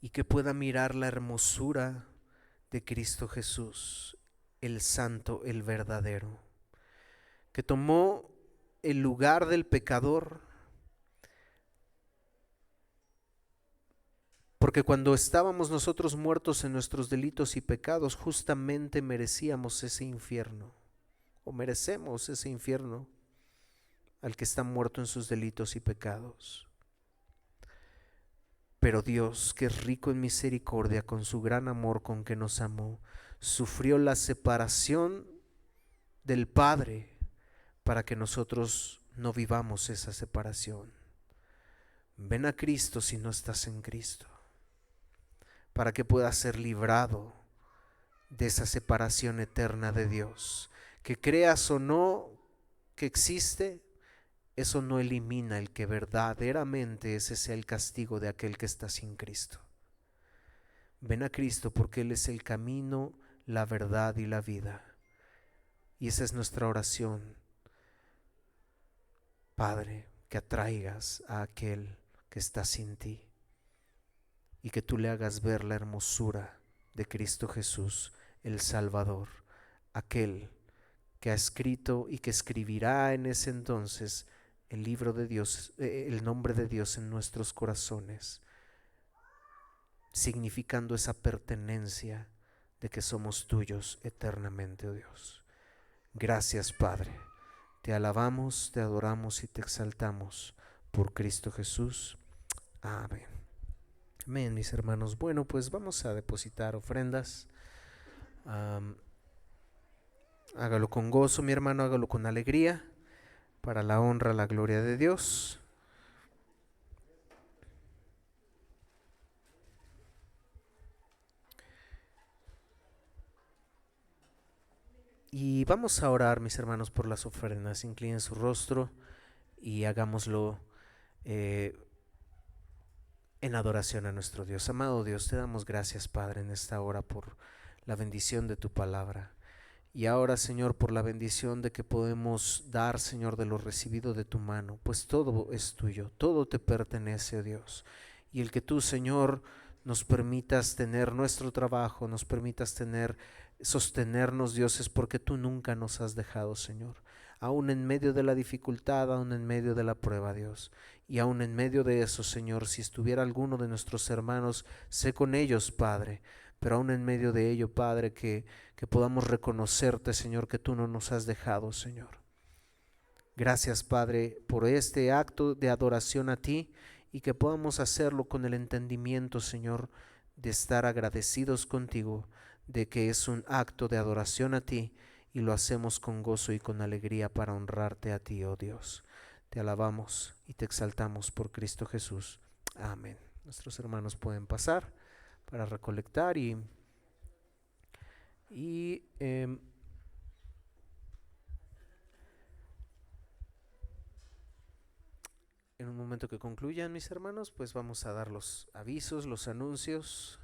y que pueda mirar la hermosura de Cristo Jesús, el santo, el verdadero, que tomó el lugar del pecador, porque cuando estábamos nosotros muertos en nuestros delitos y pecados, justamente merecíamos ese infierno, o merecemos ese infierno al que está muerto en sus delitos y pecados. Pero Dios, que es rico en misericordia, con su gran amor con que nos amó, sufrió la separación del Padre para que nosotros no vivamos esa separación. Ven a Cristo si no estás en Cristo, para que puedas ser librado de esa separación eterna de Dios. Que creas o no que existe, eso no elimina el que verdaderamente ese sea el castigo de aquel que está sin Cristo. Ven a Cristo porque Él es el camino, la verdad y la vida. Y esa es nuestra oración. Padre, que atraigas a aquel que está sin ti y que tú le hagas ver la hermosura de Cristo Jesús, el Salvador, aquel que ha escrito y que escribirá en ese entonces el libro de Dios, el nombre de Dios en nuestros corazones, significando esa pertenencia de que somos tuyos eternamente, oh Dios. Gracias, Padre. Te alabamos, te adoramos y te exaltamos por Cristo Jesús. Amén. Amén, mis hermanos. Bueno, pues vamos a depositar ofrendas. Hágalo con gozo, mi hermano, hágalo con alegría, para la honra, la gloria de Dios. Y vamos a orar, mis hermanos, por las ofrendas. Inclinen su rostro y hagámoslo en adoración a nuestro Dios. Amado Dios, te damos gracias, Padre, en esta hora por la bendición de tu palabra. Y ahora, Señor, por la bendición de que podemos dar, Señor, de lo recibido de tu mano, pues todo es tuyo, todo te pertenece, oh Dios. Y el que tú, Señor, nos permitas tener nuestro trabajo, nos permitas sostenernos, Dios, es porque tú nunca nos has dejado, Señor. Aún en medio de la dificultad, aún en medio de la prueba, Dios. Y aún en medio de eso, Señor, si estuviera alguno de nuestros hermanos, sé con ellos, Padre. Pero aún en medio de ello, Padre, que podamos reconocerte, Señor, que tú no nos has dejado, Señor. Gracias, Padre, por este acto de adoración a ti y que podamos hacerlo con el entendimiento, Señor, de estar agradecidos contigo, de que es un acto de adoración a ti y lo hacemos con gozo y con alegría para honrarte a ti, oh Dios. Te alabamos y te exaltamos por Cristo Jesús. Amén. Nuestros hermanos pueden pasar para recolectar y en un momento que concluyan, mis hermanos, pues vamos a dar los avisos, los anuncios.